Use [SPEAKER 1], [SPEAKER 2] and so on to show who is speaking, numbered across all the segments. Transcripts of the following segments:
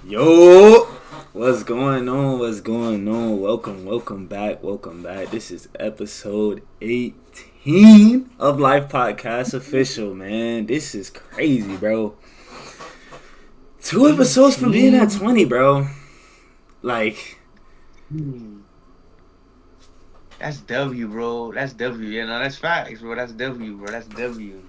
[SPEAKER 1] Yo, what's going on? What's going on? Welcome back. This is episode 18 of Life Podcast official, man. This is crazy, bro. 2 episodes from being at 20, bro. Like,
[SPEAKER 2] Hmm. That's W, bro. That's W. Yeah, no, that's facts, bro. That's W, bro. That's W.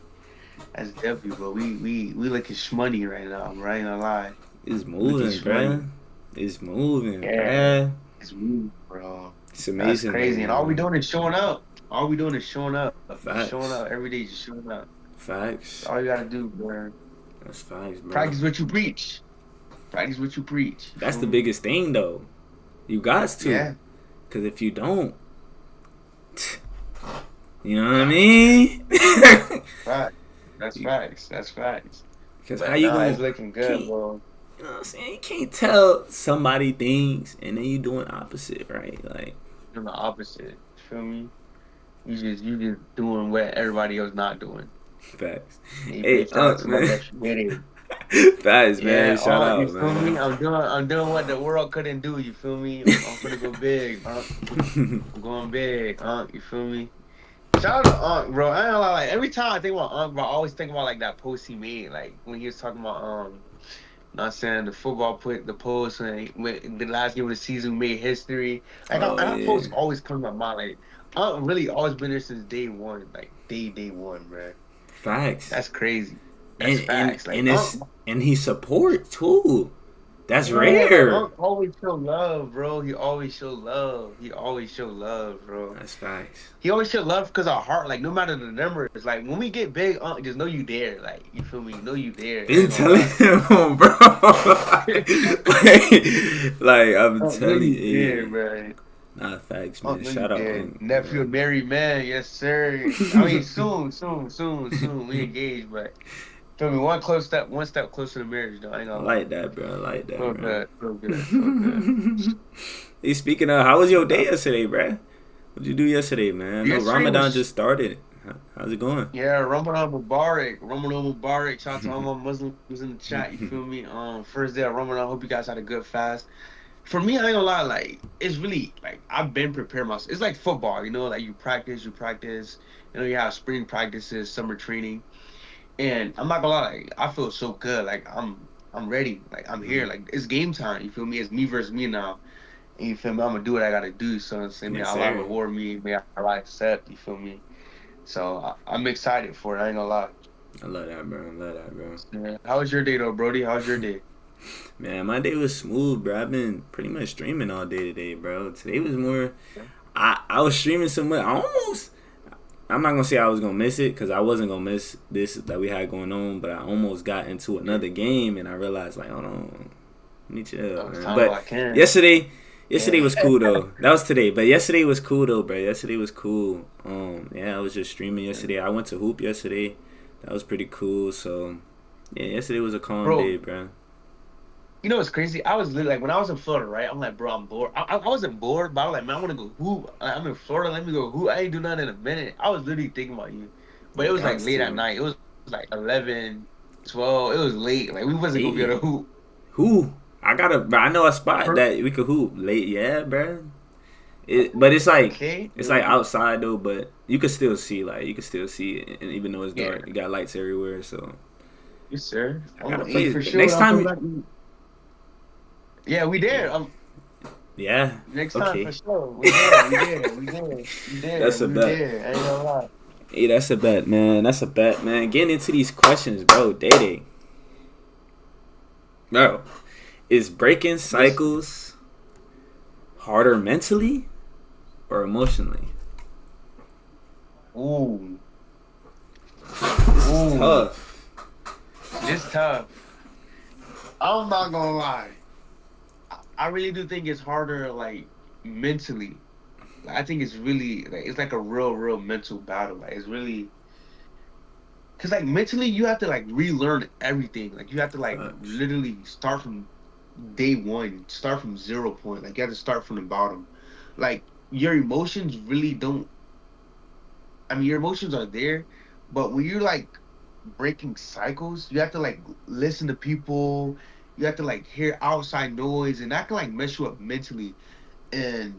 [SPEAKER 2] That's W, bro. We looking shmoney right now, bro. I ain't gonna lie.
[SPEAKER 1] it's
[SPEAKER 2] We looking
[SPEAKER 1] moving,
[SPEAKER 2] shmoney.
[SPEAKER 1] bruh. It's moving,
[SPEAKER 2] Yeah,
[SPEAKER 1] bruh.
[SPEAKER 2] it's me, bro.
[SPEAKER 1] It's
[SPEAKER 2] That's
[SPEAKER 1] amazing, though,
[SPEAKER 2] crazy. And all we
[SPEAKER 1] man.
[SPEAKER 2] doing is showing up. All we doing is showing up. Just showing
[SPEAKER 1] Facts.
[SPEAKER 2] up every day, just showing up. That's
[SPEAKER 1] Facts.
[SPEAKER 2] all you gotta do, bro.
[SPEAKER 1] That's facts, bro.
[SPEAKER 2] Practice what you preach. Practice what you preach. You
[SPEAKER 1] That's
[SPEAKER 2] feel
[SPEAKER 1] the
[SPEAKER 2] me?
[SPEAKER 1] biggest thing, though. You got to.
[SPEAKER 2] Yeah.
[SPEAKER 1] Because if you don't, you know what I mean?
[SPEAKER 2] Facts. That's facts. That's facts.
[SPEAKER 1] Because how
[SPEAKER 2] But
[SPEAKER 1] you
[SPEAKER 2] no,
[SPEAKER 1] gonna
[SPEAKER 2] it's looking good,
[SPEAKER 1] can't
[SPEAKER 2] bro.
[SPEAKER 1] you know what I'm saying? You can't tell somebody things and then you doing opposite, right? Like
[SPEAKER 2] Doing the opposite. Feel me? You just doing what everybody else not doing.
[SPEAKER 1] facts.
[SPEAKER 2] Hey,
[SPEAKER 1] Hey,
[SPEAKER 2] big shout out to my
[SPEAKER 1] man.
[SPEAKER 2] best friend.
[SPEAKER 1] Facts, man.
[SPEAKER 2] Yeah,
[SPEAKER 1] Shout
[SPEAKER 2] you
[SPEAKER 1] out,
[SPEAKER 2] feel me?
[SPEAKER 1] man.
[SPEAKER 2] I'm doing what the world couldn't do. You feel me? I'm gonna go big. I'm going big. You feel me? Shout out to Unc, bro. I ain't gonna lie, like every time I think about Unc, bro, I always think about like that post he made, like when he was talking about not saying the football put the post when the last game of the season made history. Like
[SPEAKER 1] Oh
[SPEAKER 2] that
[SPEAKER 1] yeah.
[SPEAKER 2] post always comes to my mind. Like Unc really always been there since day one. Like day one, bro.
[SPEAKER 1] Facts.
[SPEAKER 2] That's crazy. That's
[SPEAKER 1] And and
[SPEAKER 2] facts. Like
[SPEAKER 1] and
[SPEAKER 2] Unc,
[SPEAKER 1] it's and he support too. That's
[SPEAKER 2] yeah, like
[SPEAKER 1] rare.
[SPEAKER 2] Unc always show love, bro. He always show love. He always show love, bro.
[SPEAKER 1] That's facts.
[SPEAKER 2] He always show love because our heart, like no matter the numbers, like when we get big, just know you there. Like you feel me? Know you there. I
[SPEAKER 1] Been
[SPEAKER 2] ain't gonna
[SPEAKER 1] telling
[SPEAKER 2] lie.
[SPEAKER 1] him, bro. like I'm
[SPEAKER 2] Know
[SPEAKER 1] telling
[SPEAKER 2] you
[SPEAKER 1] you,
[SPEAKER 2] there,
[SPEAKER 1] yeah.
[SPEAKER 2] bro.
[SPEAKER 1] Nah, facts,
[SPEAKER 2] Oh,
[SPEAKER 1] man.
[SPEAKER 2] no, you
[SPEAKER 1] Shout out,
[SPEAKER 2] did. Nephew,
[SPEAKER 1] man.
[SPEAKER 2] a married man, yes, sir. I mean, soon. We engaged, but feel me, one step closer to marriage, though. I ain't
[SPEAKER 1] I
[SPEAKER 2] gonna lie.
[SPEAKER 1] like that, bro. I like that,
[SPEAKER 2] Feel
[SPEAKER 1] bro.
[SPEAKER 2] good, feel good, feel good.
[SPEAKER 1] Hey, speaking of, how was your
[SPEAKER 2] But
[SPEAKER 1] day
[SPEAKER 2] no,
[SPEAKER 1] yesterday, bro? What'd you do yesterday, man? I know
[SPEAKER 2] yesterday
[SPEAKER 1] Ramadan
[SPEAKER 2] was
[SPEAKER 1] just started. How's it going?
[SPEAKER 2] yeah, Ramadan Mubarak. Shout out to all my Muslims in the chat. You feel me? First day of Ramadan. Hope you guys had a good fast. For me, I ain't gonna lie, like it's really like I've been preparing myself. It's like football, like you practice. You have spring practices, summer training. And I'm not gonna lie, like, I feel so good. Like I'm ready. Like I'm here.
[SPEAKER 1] Mhm.
[SPEAKER 2] Like it's game time. You feel me? It's me versus me now. And you feel me? I'm gonna do what I gotta do. So I'm saying, may
[SPEAKER 1] Yes,
[SPEAKER 2] Allah
[SPEAKER 1] sir.
[SPEAKER 2] reward me. May Allah accept. You feel me? So I'm excited for it. I ain't gonna lie.
[SPEAKER 1] I love that, bro. I love that, bro.
[SPEAKER 2] Yeah. How was your day though, Brody? How's your day?
[SPEAKER 1] Man, my day was smooth, bro. I've been pretty much streaming all day today, bro. Today was more. I was streaming so much. I almost. I'm not gonna say I was gonna miss it because I wasn't gonna miss this that we had going on, but I almost got into
[SPEAKER 2] Yeah.
[SPEAKER 1] another game and I realized like, hold on, let me chill,
[SPEAKER 2] Oh, it's
[SPEAKER 1] man.
[SPEAKER 2] time while
[SPEAKER 1] But
[SPEAKER 2] I can.
[SPEAKER 1] yesterday, yesterday
[SPEAKER 2] Yeah.
[SPEAKER 1] was cool though. That was today, but yesterday was cool though, bro. Yesterday was cool. Yeah, I was just streaming yesterday. I went to hoop yesterday. That was pretty cool. So, yeah, yesterday was a calm day,
[SPEAKER 2] Bro,
[SPEAKER 1] bro.
[SPEAKER 2] you know what's crazy? I was literally like when I was in Florida, right? I'm like, bro, I'm bored. I wasn't bored, but I was like, man, I want to go hoop. I'm in Florida. Let me go hoop. I ain't do nothing in a minute. I was literally thinking about you, but it
[SPEAKER 1] You
[SPEAKER 2] was like
[SPEAKER 1] got
[SPEAKER 2] late at
[SPEAKER 1] to.
[SPEAKER 2] night. It was like 11, 12. It was late. Like we wasn't gonna be
[SPEAKER 1] Hey,
[SPEAKER 2] able to hoop.
[SPEAKER 1] who? Bro, I know a spot
[SPEAKER 2] Per-
[SPEAKER 1] that we could hoop late. Yeah, bro. But
[SPEAKER 2] Okay.
[SPEAKER 1] it's like outside though, but you could still see it, and even though it's
[SPEAKER 2] Yeah.
[SPEAKER 1] dark, you got lights everywhere. So
[SPEAKER 2] Yes, sir.
[SPEAKER 1] I gotta
[SPEAKER 2] Hey,
[SPEAKER 1] play
[SPEAKER 2] for sure. When
[SPEAKER 1] next
[SPEAKER 2] I come
[SPEAKER 1] time.
[SPEAKER 2] back, yeah, we
[SPEAKER 1] Yeah,
[SPEAKER 2] there.
[SPEAKER 1] yeah,
[SPEAKER 2] Next time for
[SPEAKER 1] okay,
[SPEAKER 2] sure. We there.
[SPEAKER 1] that's a
[SPEAKER 2] We
[SPEAKER 1] bet.
[SPEAKER 2] there. I ain't gonna lie.
[SPEAKER 1] Hey, that's a bet, man. That's a bet, man. Getting into these questions, bro. Dating, bro. Is breaking
[SPEAKER 2] This.
[SPEAKER 1] cycles harder mentally or emotionally?
[SPEAKER 2] Ooh.
[SPEAKER 1] This is
[SPEAKER 2] Ooh.
[SPEAKER 1] tough.
[SPEAKER 2] This tough. I'm not gonna lie. I really do think it's harder, like mentally. Like, I think it's really like it's like a real mental battle. Like it's really because like mentally you have to like relearn everything. Like you have to like
[SPEAKER 1] Facts.
[SPEAKER 2] literally start from day one, start from 0 point. Like you have to start from the bottom. Like your emotions really don't. I mean, your emotions are there, but when you're like breaking cycles, you have to like listen to people. You have to like hear outside noise, and that can like mess you up mentally. And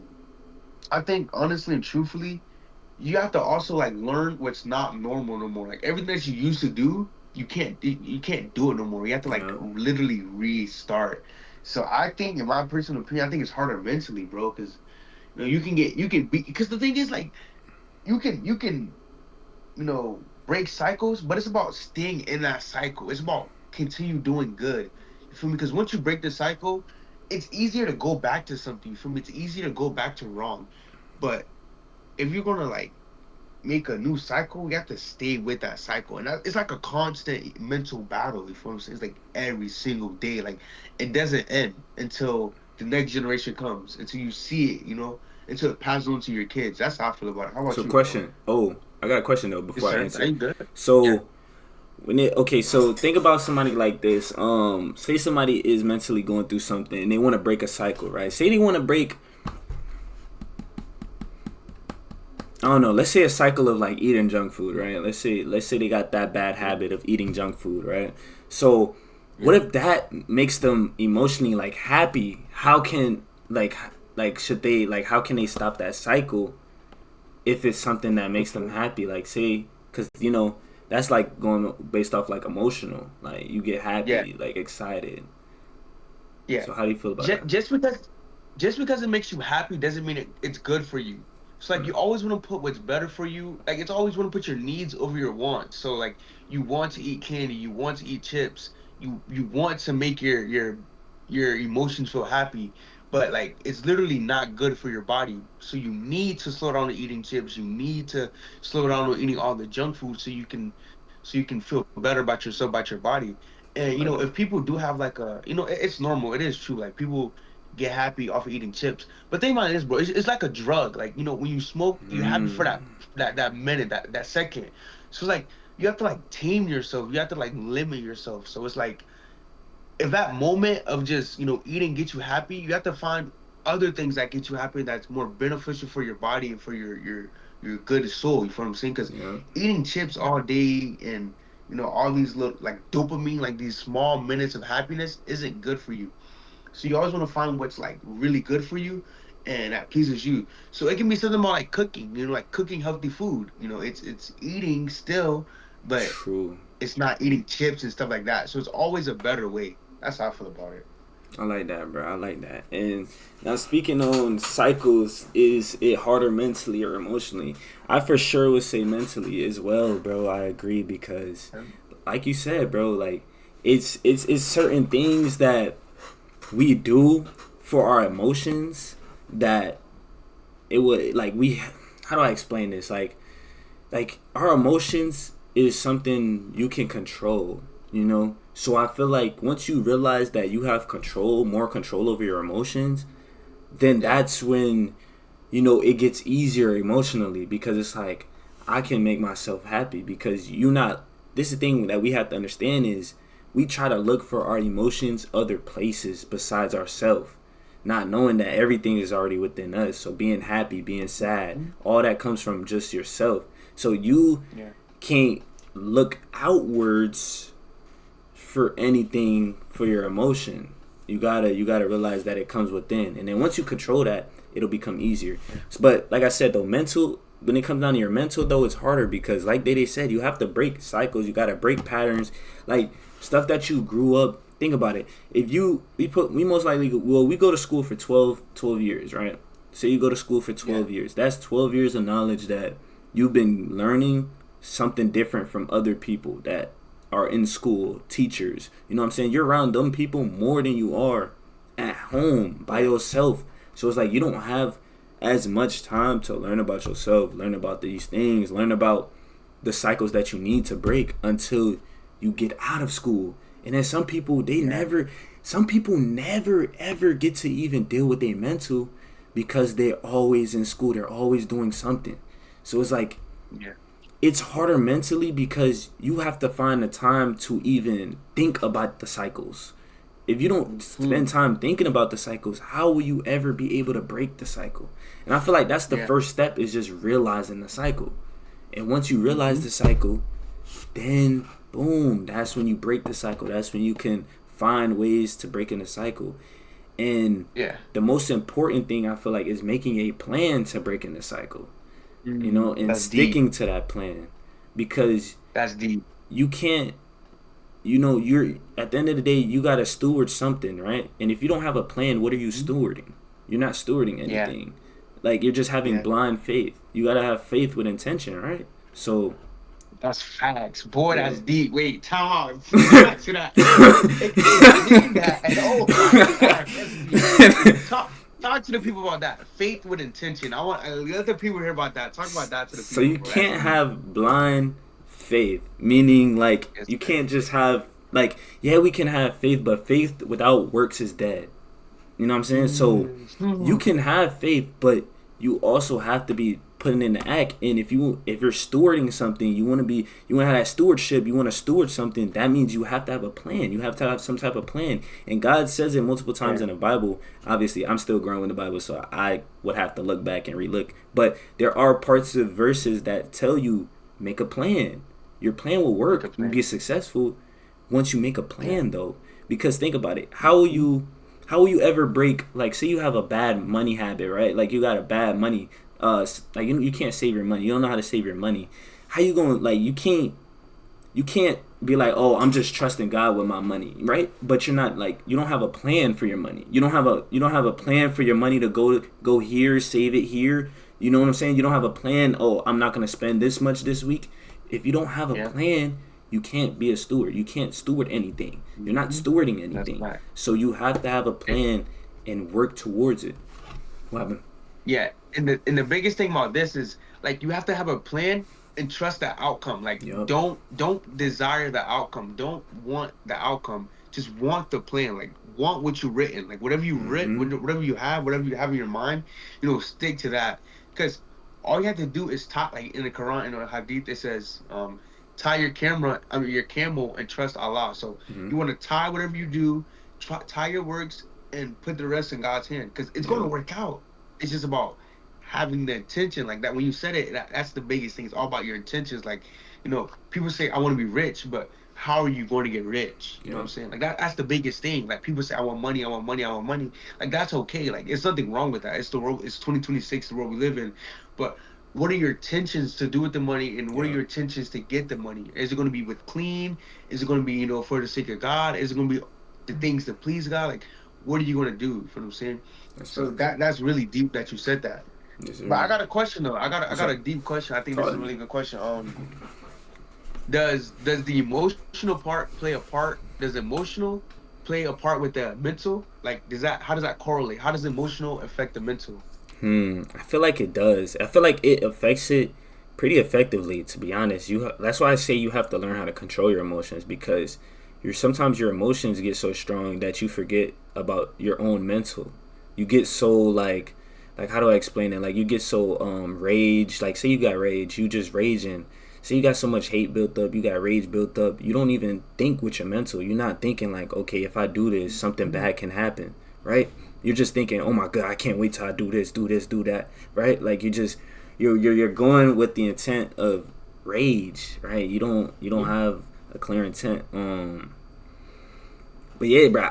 [SPEAKER 2] I think honestly and truthfully, you have to also like learn what's not normal no more. Like everything that you used to do, you can't do it no more. You have to like
[SPEAKER 1] Yeah.
[SPEAKER 2] literally restart. So I think, in my personal opinion, I think it's harder mentally, bro, because you can be, because the thing is like you can break cycles, but it's about staying in that cycle. It's about continue doing good. You feel me? Because once you break the cycle, it's easier to go back to something. You feel me? It's easier to go back to wrong. But if you're gonna like make a new cycle, you have to stay with that cycle, and it's like a constant mental battle. You feel what I'm saying? It's like every single day. Like it doesn't end until the next generation comes, until you see it. Until it passes on to your kids. That's how I feel about it. How about
[SPEAKER 1] So
[SPEAKER 2] you, bro?
[SPEAKER 1] question. Oh, I got a question though
[SPEAKER 2] Yes,
[SPEAKER 1] before I
[SPEAKER 2] sir. Are
[SPEAKER 1] answer.
[SPEAKER 2] you good? Yeah.
[SPEAKER 1] So so think about somebody like this. Say somebody is mentally going through something and they want to break a cycle, right? Say they want to break, I don't know, let's say a cycle of like eating junk food, right? Let's say they got that bad habit of eating junk food, right? So what
[SPEAKER 2] Yeah.
[SPEAKER 1] if that makes them emotionally like happy? How can should they like how can they stop that cycle if it's something that makes them
[SPEAKER 2] Okay.
[SPEAKER 1] happy? Like say cuz that's like going based off like emotional. Like you get
[SPEAKER 2] Yeah.
[SPEAKER 1] happy, like excited.
[SPEAKER 2] Yeah.
[SPEAKER 1] So how do you feel about
[SPEAKER 2] Just,
[SPEAKER 1] that?
[SPEAKER 2] just because it makes you happy doesn't mean it's good for you. It's like you always want to put what's better for you. Like it's always want to put your needs over your wants. So like you want to eat candy, you want to eat chips, you want to make your emotions feel happy, but like it's literally not good for your body. So you need to slow down on eating chips. You need to slow down on eating all the junk food so you can feel better about yourself, about your body.
[SPEAKER 1] I
[SPEAKER 2] And
[SPEAKER 1] like
[SPEAKER 2] if
[SPEAKER 1] that.
[SPEAKER 2] people do have like it's normal. It is true. Like people get happy off of eating chips. But think about this, bro. It's like a drug. Like when you smoke, you're happy for
[SPEAKER 1] Mm.
[SPEAKER 2] that minute, that second. So it's like you have to like tame yourself. You have to like limit yourself. So it's like if that moment of just eating gets you happy, you have to find other things that get you happy that's more beneficial for your body and for your good soul. You feel what I'm saying? Because
[SPEAKER 1] Yeah.
[SPEAKER 2] eating chips all day and all these little like dopamine, like these small minutes of happiness, isn't good for you. So you always want to find what's like really good for you and that pleases you. So it can be something about like cooking, like cooking healthy food. It's eating still, but
[SPEAKER 1] True.
[SPEAKER 2] it's not eating chips and stuff like that. So it's always a better way. That's how I feel about it.
[SPEAKER 1] I like that, bro. I like that. And now speaking on cycles, is it harder mentally or emotionally? I for sure would say mentally as well, bro. I agree because, like you said, bro, like it's certain things that we do for our emotions that it would like we. How do I explain this? Like our emotions is something you can control, so I feel like once you realize that you have more control over your emotions, then
[SPEAKER 2] Yeah.
[SPEAKER 1] that's when it gets easier emotionally because it's like I can make myself happy because you not this is the thing that we have to understand is we try to look for our emotions other places besides ourselves, not knowing that everything is already within us. So being happy, being sad,
[SPEAKER 2] Mhm.
[SPEAKER 1] all that comes from just yourself. So you
[SPEAKER 2] Yeah.
[SPEAKER 1] can't look outwards for anything for your emotion. You gotta realize that it comes within, and then once you control that, it'll become easier. But like I said though, mental when it comes down to your mental though, it's harder because like they said, you have to break cycles. You gotta break patterns, like stuff that you grew up. Think about it. If you we most likely we go to school for 12 years, right? So you go to school for
[SPEAKER 2] Yeah.
[SPEAKER 1] 12 years. That's 12 years of knowledge that you've been learning something different from other people that are in school, teachers. You know what I'm saying? You're around them people more than you are at home by
[SPEAKER 2] Yeah.
[SPEAKER 1] yourself. So it's like you don't have as much time to learn about yourself, learn about these things, learn about the cycles that you need to break until you get out of school. And then
[SPEAKER 2] Yeah.
[SPEAKER 1] some people never ever get to even deal with their mental because they're always in school, they're always doing something. So it's like
[SPEAKER 2] Yeah.
[SPEAKER 1] it's harder mentally because you have to find the time to even think about the cycles. If you don't spend
[SPEAKER 2] Hmm.
[SPEAKER 1] time thinking about the cycles, how will you ever be able to break the cycle? And I feel like that's the
[SPEAKER 2] Yeah.
[SPEAKER 1] first step is just realizing the cycle. And once you realize
[SPEAKER 2] Hmm.
[SPEAKER 1] the cycle, then boom, that's when you break the cycle. That's when you can find ways to break in the cycle. And
[SPEAKER 2] Yeah.
[SPEAKER 1] the most important thing I feel like is making a plan to break in the cycle, and
[SPEAKER 2] That's deep.
[SPEAKER 1] sticking to that plan, because
[SPEAKER 2] That's deep.
[SPEAKER 1] you can't, you're at the end of the day, you gotta steward something, right? And if you don't have a plan, what are you stewarding? You're not stewarding
[SPEAKER 2] Yeah.
[SPEAKER 1] anything. Like, you're just having blind faith. You gotta have faith with intention, right? So
[SPEAKER 2] That's facts. Boy,
[SPEAKER 1] yeah.
[SPEAKER 2] that's deep. Wait, time out. Back to that. Explain that. And oh my God, that's deep. Talk to the people about that. Faith with intention. Let the people hear about that. Talk about that to the people.
[SPEAKER 1] So you can't have blind faith, meaning like you can't just have like, yeah, we can have faith, but faith without works is dead. You know what I'm saying? So you can have faith, but you also have to be putting in the act. And if you're stewarding something, you want to have that stewardship. You want to steward something. That means you have to have a plan. You have to have some type of plan. And God says it multiple times in the Bible. Obviously, I'm still growing in the Bible, so I would have to look back and relook. But there are parts of verses that tell you, make a plan. Your plan will work. You'll be successful once you make a plan, though. Because think about it. How will you ever break, like, say you have a bad money habit, right? Like, you got a bad money, like, you can't save your money. You don't know how to save your money. How you going, like, you can't be like, oh, I'm just trusting God with my money, right? But you're not, like, you don't have a plan for your money. You don't have a plan for your money to go here, save it here. You know what I'm saying? You don't have a plan, oh, I'm not going to spend this much this week. If you don't have a plan, you can't be a steward. You can't steward anything. You're not stewarding anything. Right. So you have to have a plan and work towards it. What happened?
[SPEAKER 2] Yeah, and the biggest thing about this is, like, you have to have a plan and trust the outcome. Like, don't desire the outcome. Don't want the outcome. Just want the plan. Like, want what you've written. Like, whatever you written, whatever you have in your mind, stick to that. Because all you have to do is talk. Like in the Quran, in the Hadith, it says, tie your camel and trust Allah. So you want to tie whatever you do, tie your works and put the rest in God's hand, because it's going to work out. It's just about having the intention. Like that, when you said it, that's the biggest thing. It's all about your intentions. Like, people say, I want to be rich, but how are you going to get rich? You know what I'm saying? Like that's the biggest thing. Like, people say, I want money. Like, that's okay. Like, there's nothing wrong with that. It's the world. It's 2026, the world we live in. But what are your intentions to do with the money, and what are your intentions to get the money? Is it going to be with clean? Is it going to be, for the sake of God? Is it going to be the things to please God? Like, what are you going to do? You know what I'm saying? That's really deep that you said that. Yes, but I got a question though. I got a deep question. I think this is a really good question. Does the emotional part play a part? Does emotional play a part with the mental? Like, how does that correlate? How does emotional affect the mental?
[SPEAKER 1] I feel like it does. I feel like it affects it pretty effectively, to be honest. That's why I say you have to learn how to control your emotions, because sometimes your emotions get so strong that you forget about your own mental. You get so like how do I explain it? Like, you get so rage. Like, say you got rage, you just raging. Say you got so much hate built up, you got rage built up. You don't even think with your mental. You're not thinking like, okay, if I do this, something bad can happen, right? You're just thinking, oh my God, I can't wait till I do this, do that, right? Like, you're going with the intent of rage, right? You don't have a clear intent. But yeah, bro,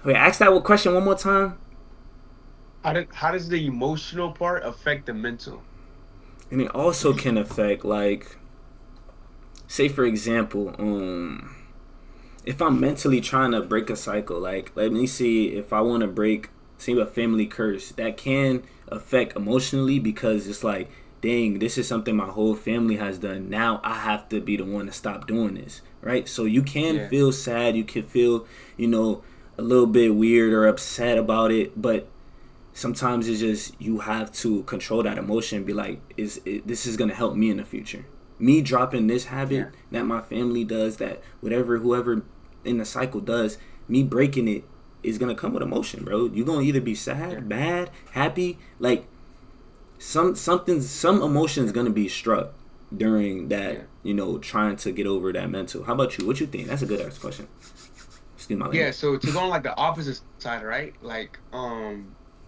[SPEAKER 1] wait, ask that question one more time.
[SPEAKER 2] How does the emotional part affect the mental?
[SPEAKER 1] And it also can affect, like, say for example, if I'm mentally trying to break a cycle, like, let me see, if I want to break, say, a family curse, that can affect emotionally, because it's like, dang, this is something my whole family has done. Now I have to be the one to stop doing this, right? So you can feel sad, you can feel, a little bit weird or upset about it, but sometimes it's just, you have to control that emotion and be like, this is going to help me in the future. Me dropping this habit that my family does, that whoever in the cycle does, me breaking it is going to come with emotion, bro. You're going to either be sad, bad, happy. Like, some emotion's going to be struck during that, trying to get over that mental. How about you? What you think? That's a good ass question. Excuse my language.
[SPEAKER 2] Yeah, so to go on like the opposite side, right? Like,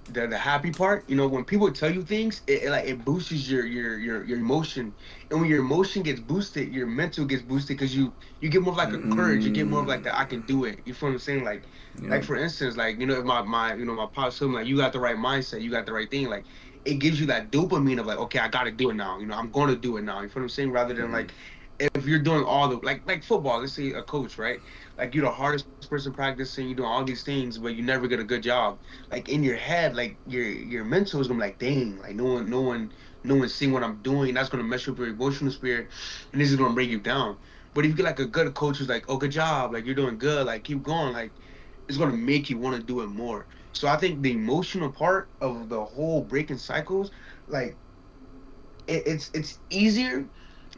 [SPEAKER 2] the happy part, when people tell you things, like it boosts your emotion, and when your emotion gets boosted, your mental gets boosted because you get more of like a courage, you get more of like
[SPEAKER 1] Mm,
[SPEAKER 2] the I can do it. You feel what I'm saying? Like
[SPEAKER 1] yep.
[SPEAKER 2] for instance, like if my pops told me like you got the right mindset, you got the right thing, like it gives you that dopamine of like okay, I got to do it now. I'm going to do it now. You feel what I'm saying? Rather than
[SPEAKER 1] Mm-hmm.
[SPEAKER 2] like if you're doing all the like football, let's say a coach, right? Like you're the hardest person practicing, you're doing all these things, but you never get a good job. Like in your head, like your mental is gonna be like, dang, like no one's seeing what I'm doing. That's gonna mess up your emotional spirit, and this is gonna bring you down. But if you get like a good coach who's like, oh, good job, like you're doing good, like keep going, like it's gonna make you want to do it more. So I think the emotional part of the whole breaking cycles, like it's easier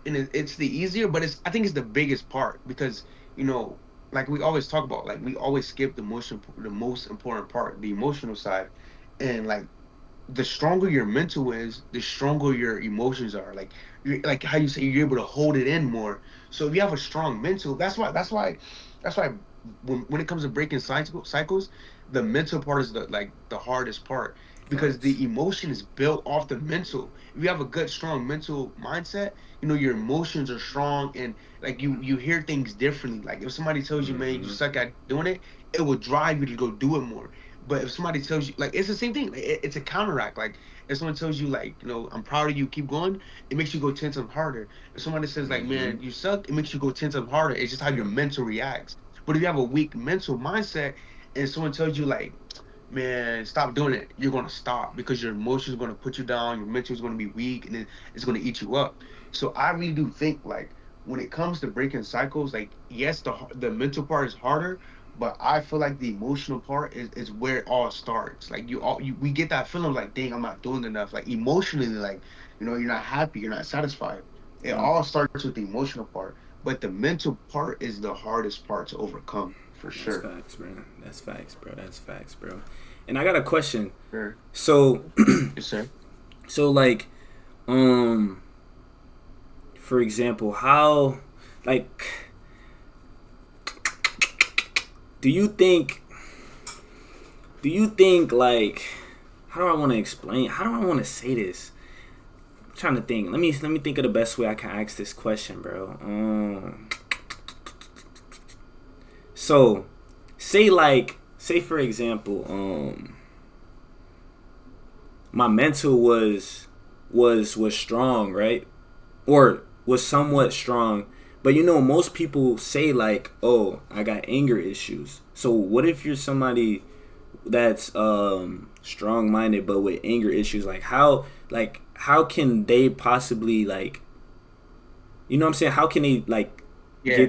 [SPEAKER 2] and it's the easier, but I think it's the biggest part because you know, like we always talk about, like we always skip the most important part, the emotional side, and like the stronger your mental is, the stronger your emotions are. Like like how you say you're able to hold it in more. So if you have a strong mental, that's why when it comes to breaking cycles, the mental part is the hardest part because
[SPEAKER 1] Facts.
[SPEAKER 2] the emotion is built off the mental. If you have a good strong mental mindset, your emotions are strong and like you hear things differently. Like if somebody tells you, man, you
[SPEAKER 1] Mm-hmm.
[SPEAKER 2] suck at doing it, it will drive you to go do it more. But if somebody tells you, like, it's the same thing. Like, it's a counteract. Like, if someone tells you, like, I'm proud of you, keep going, it makes you go 10 times harder. If somebody says, like,
[SPEAKER 1] Mm-hmm.
[SPEAKER 2] man, you suck, it makes you go 10 times harder. It's just how your
[SPEAKER 1] Yep.
[SPEAKER 2] mental reacts. But if you have a weak mental mindset and someone tells you, like, man, stop doing it, you're going to stop because your emotions are going to put you down, your mental is going to be weak, and then it's going to eat you up. So I really do think, like, when it comes to breaking cycles, like, yes, the mental part is harder, but I feel like the emotional part is where it all starts. Like we get that feeling like, dang, I'm not doing enough. Like emotionally, like you're not happy, you're not satisfied. It
[SPEAKER 1] Yep.
[SPEAKER 2] all starts with the emotional part, but the mental part is the hardest part to overcome for
[SPEAKER 1] That's
[SPEAKER 2] sure.
[SPEAKER 1] facts, bro. That's facts, bro. That's facts, bro. And I got a question.
[SPEAKER 2] Sure.
[SPEAKER 1] So,
[SPEAKER 2] Yes, sir.
[SPEAKER 1] so like, um, for example, how, like, do you think, like, how do I want to explain? How do I want to say this? I'm trying to think. Let me think of the best way I can ask this question, bro. So, say for example, my mental was strong, right? Or was somewhat strong. But most people say like, "Oh, I got anger issues." So what if you're somebody that's strong minded but with anger issues? Like how can they possibly like what I'm saying? How can they like
[SPEAKER 2] Yeah,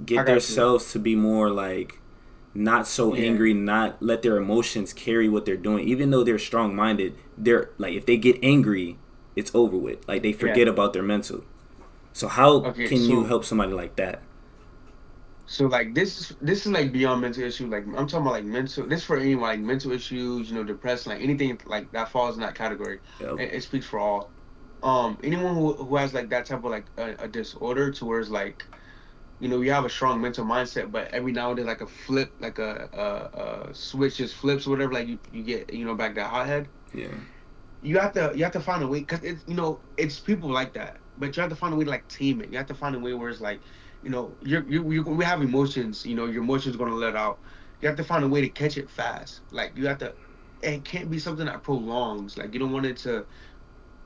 [SPEAKER 1] get
[SPEAKER 2] I got you.
[SPEAKER 1] themselves to be more like not so
[SPEAKER 2] Yeah,
[SPEAKER 1] angry, not let their emotions carry what they're doing, even though they're strong minded. They're like if they get angry, it's over with. Like they
[SPEAKER 2] yeah.
[SPEAKER 1] forget about their mental. So how
[SPEAKER 2] Okay,
[SPEAKER 1] can you
[SPEAKER 2] so
[SPEAKER 1] help somebody like that?
[SPEAKER 2] like this is like beyond mental issue. Like I'm talking about like mental. This for anyone like mental issues, depression, like anything like that falls in that category.
[SPEAKER 1] Yep.
[SPEAKER 2] It speaks for all. Anyone who has like that type of like a disorder to where it's like you have a strong mental mindset, but every now and then like a flip, like a switch just flips or whatever. Like you get back that hothead.
[SPEAKER 1] Yeah.
[SPEAKER 2] You have to find a way because it's people like that, but you have to find a way to like tame it. You have to find a way where it's like we have emotions. Your emotions going to let out. You have to find a way to catch it fast. Like you have to. It can't be something that prolongs. Like you don't want it to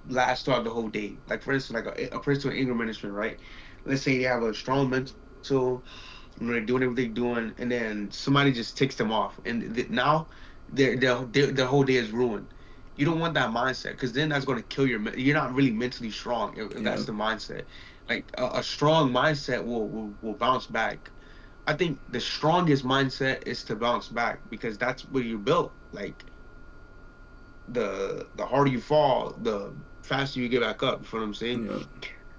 [SPEAKER 2] last throughout the whole day. Like for instance, like a person with anger management, right? Let's say they have a strong mental, they're doing everything they're doing, and then somebody just ticks them off, and now their whole day is ruined. You don't want that mindset because then that's going to kill you're not really mentally strong if that's
[SPEAKER 1] Yep.
[SPEAKER 2] the mindset. Like a strong mindset will bounce back. I think the strongest mindset is to bounce back because that's where you're built. Like the harder you fall, the faster you get back up. You know what I'm saying?
[SPEAKER 1] Yep.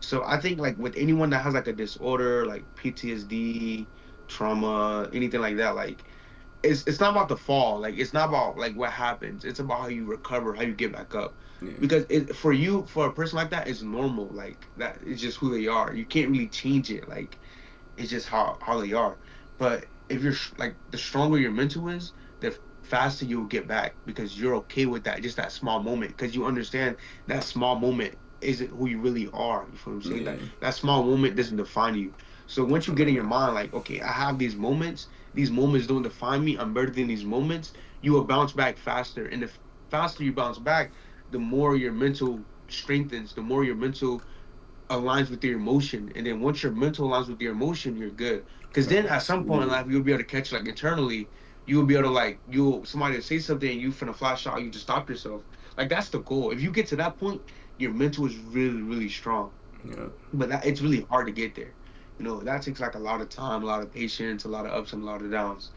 [SPEAKER 2] So I think like with anyone that has like a disorder, like PTSD, trauma, anything like that, like it's not about the fall. Like it's not about like what happens. It's about how you recover, how you get back up.
[SPEAKER 1] Yeah.
[SPEAKER 2] Because for a person like that, it's normal. Like that is just who they are. You can't really change it. Like it's just how they are. But if you're like the stronger your mental is, the faster you'll get back because you're okay with that, just that small moment, because you understand that small moment isn't who you really are. You feel what I'm saying? That
[SPEAKER 1] Yeah,
[SPEAKER 2] that small moment doesn't define you. So once
[SPEAKER 1] I
[SPEAKER 2] you get
[SPEAKER 1] love
[SPEAKER 2] in your
[SPEAKER 1] that.
[SPEAKER 2] mind, like, okay, I have these moments. These moments don't define me. I'm better than these moments. You will bounce back faster, and the faster you bounce back, the more your mental strengthens, the more your mental aligns with your emotion. And then once your mental aligns with your emotion, you're good. Because then at
[SPEAKER 1] Facts.
[SPEAKER 2] some point in
[SPEAKER 1] Ooh,
[SPEAKER 2] life, you'll be able to catch like internally. You'll be able to like you'll somebody will say something and you finna flash out. You just stop yourself. Like that's the goal. If you get to that point, your mental is really really strong.
[SPEAKER 1] yeah,
[SPEAKER 2] But that it's really hard to get there. That takes like a lot of time, a lot of patience, a lot of ups and a lot of downs.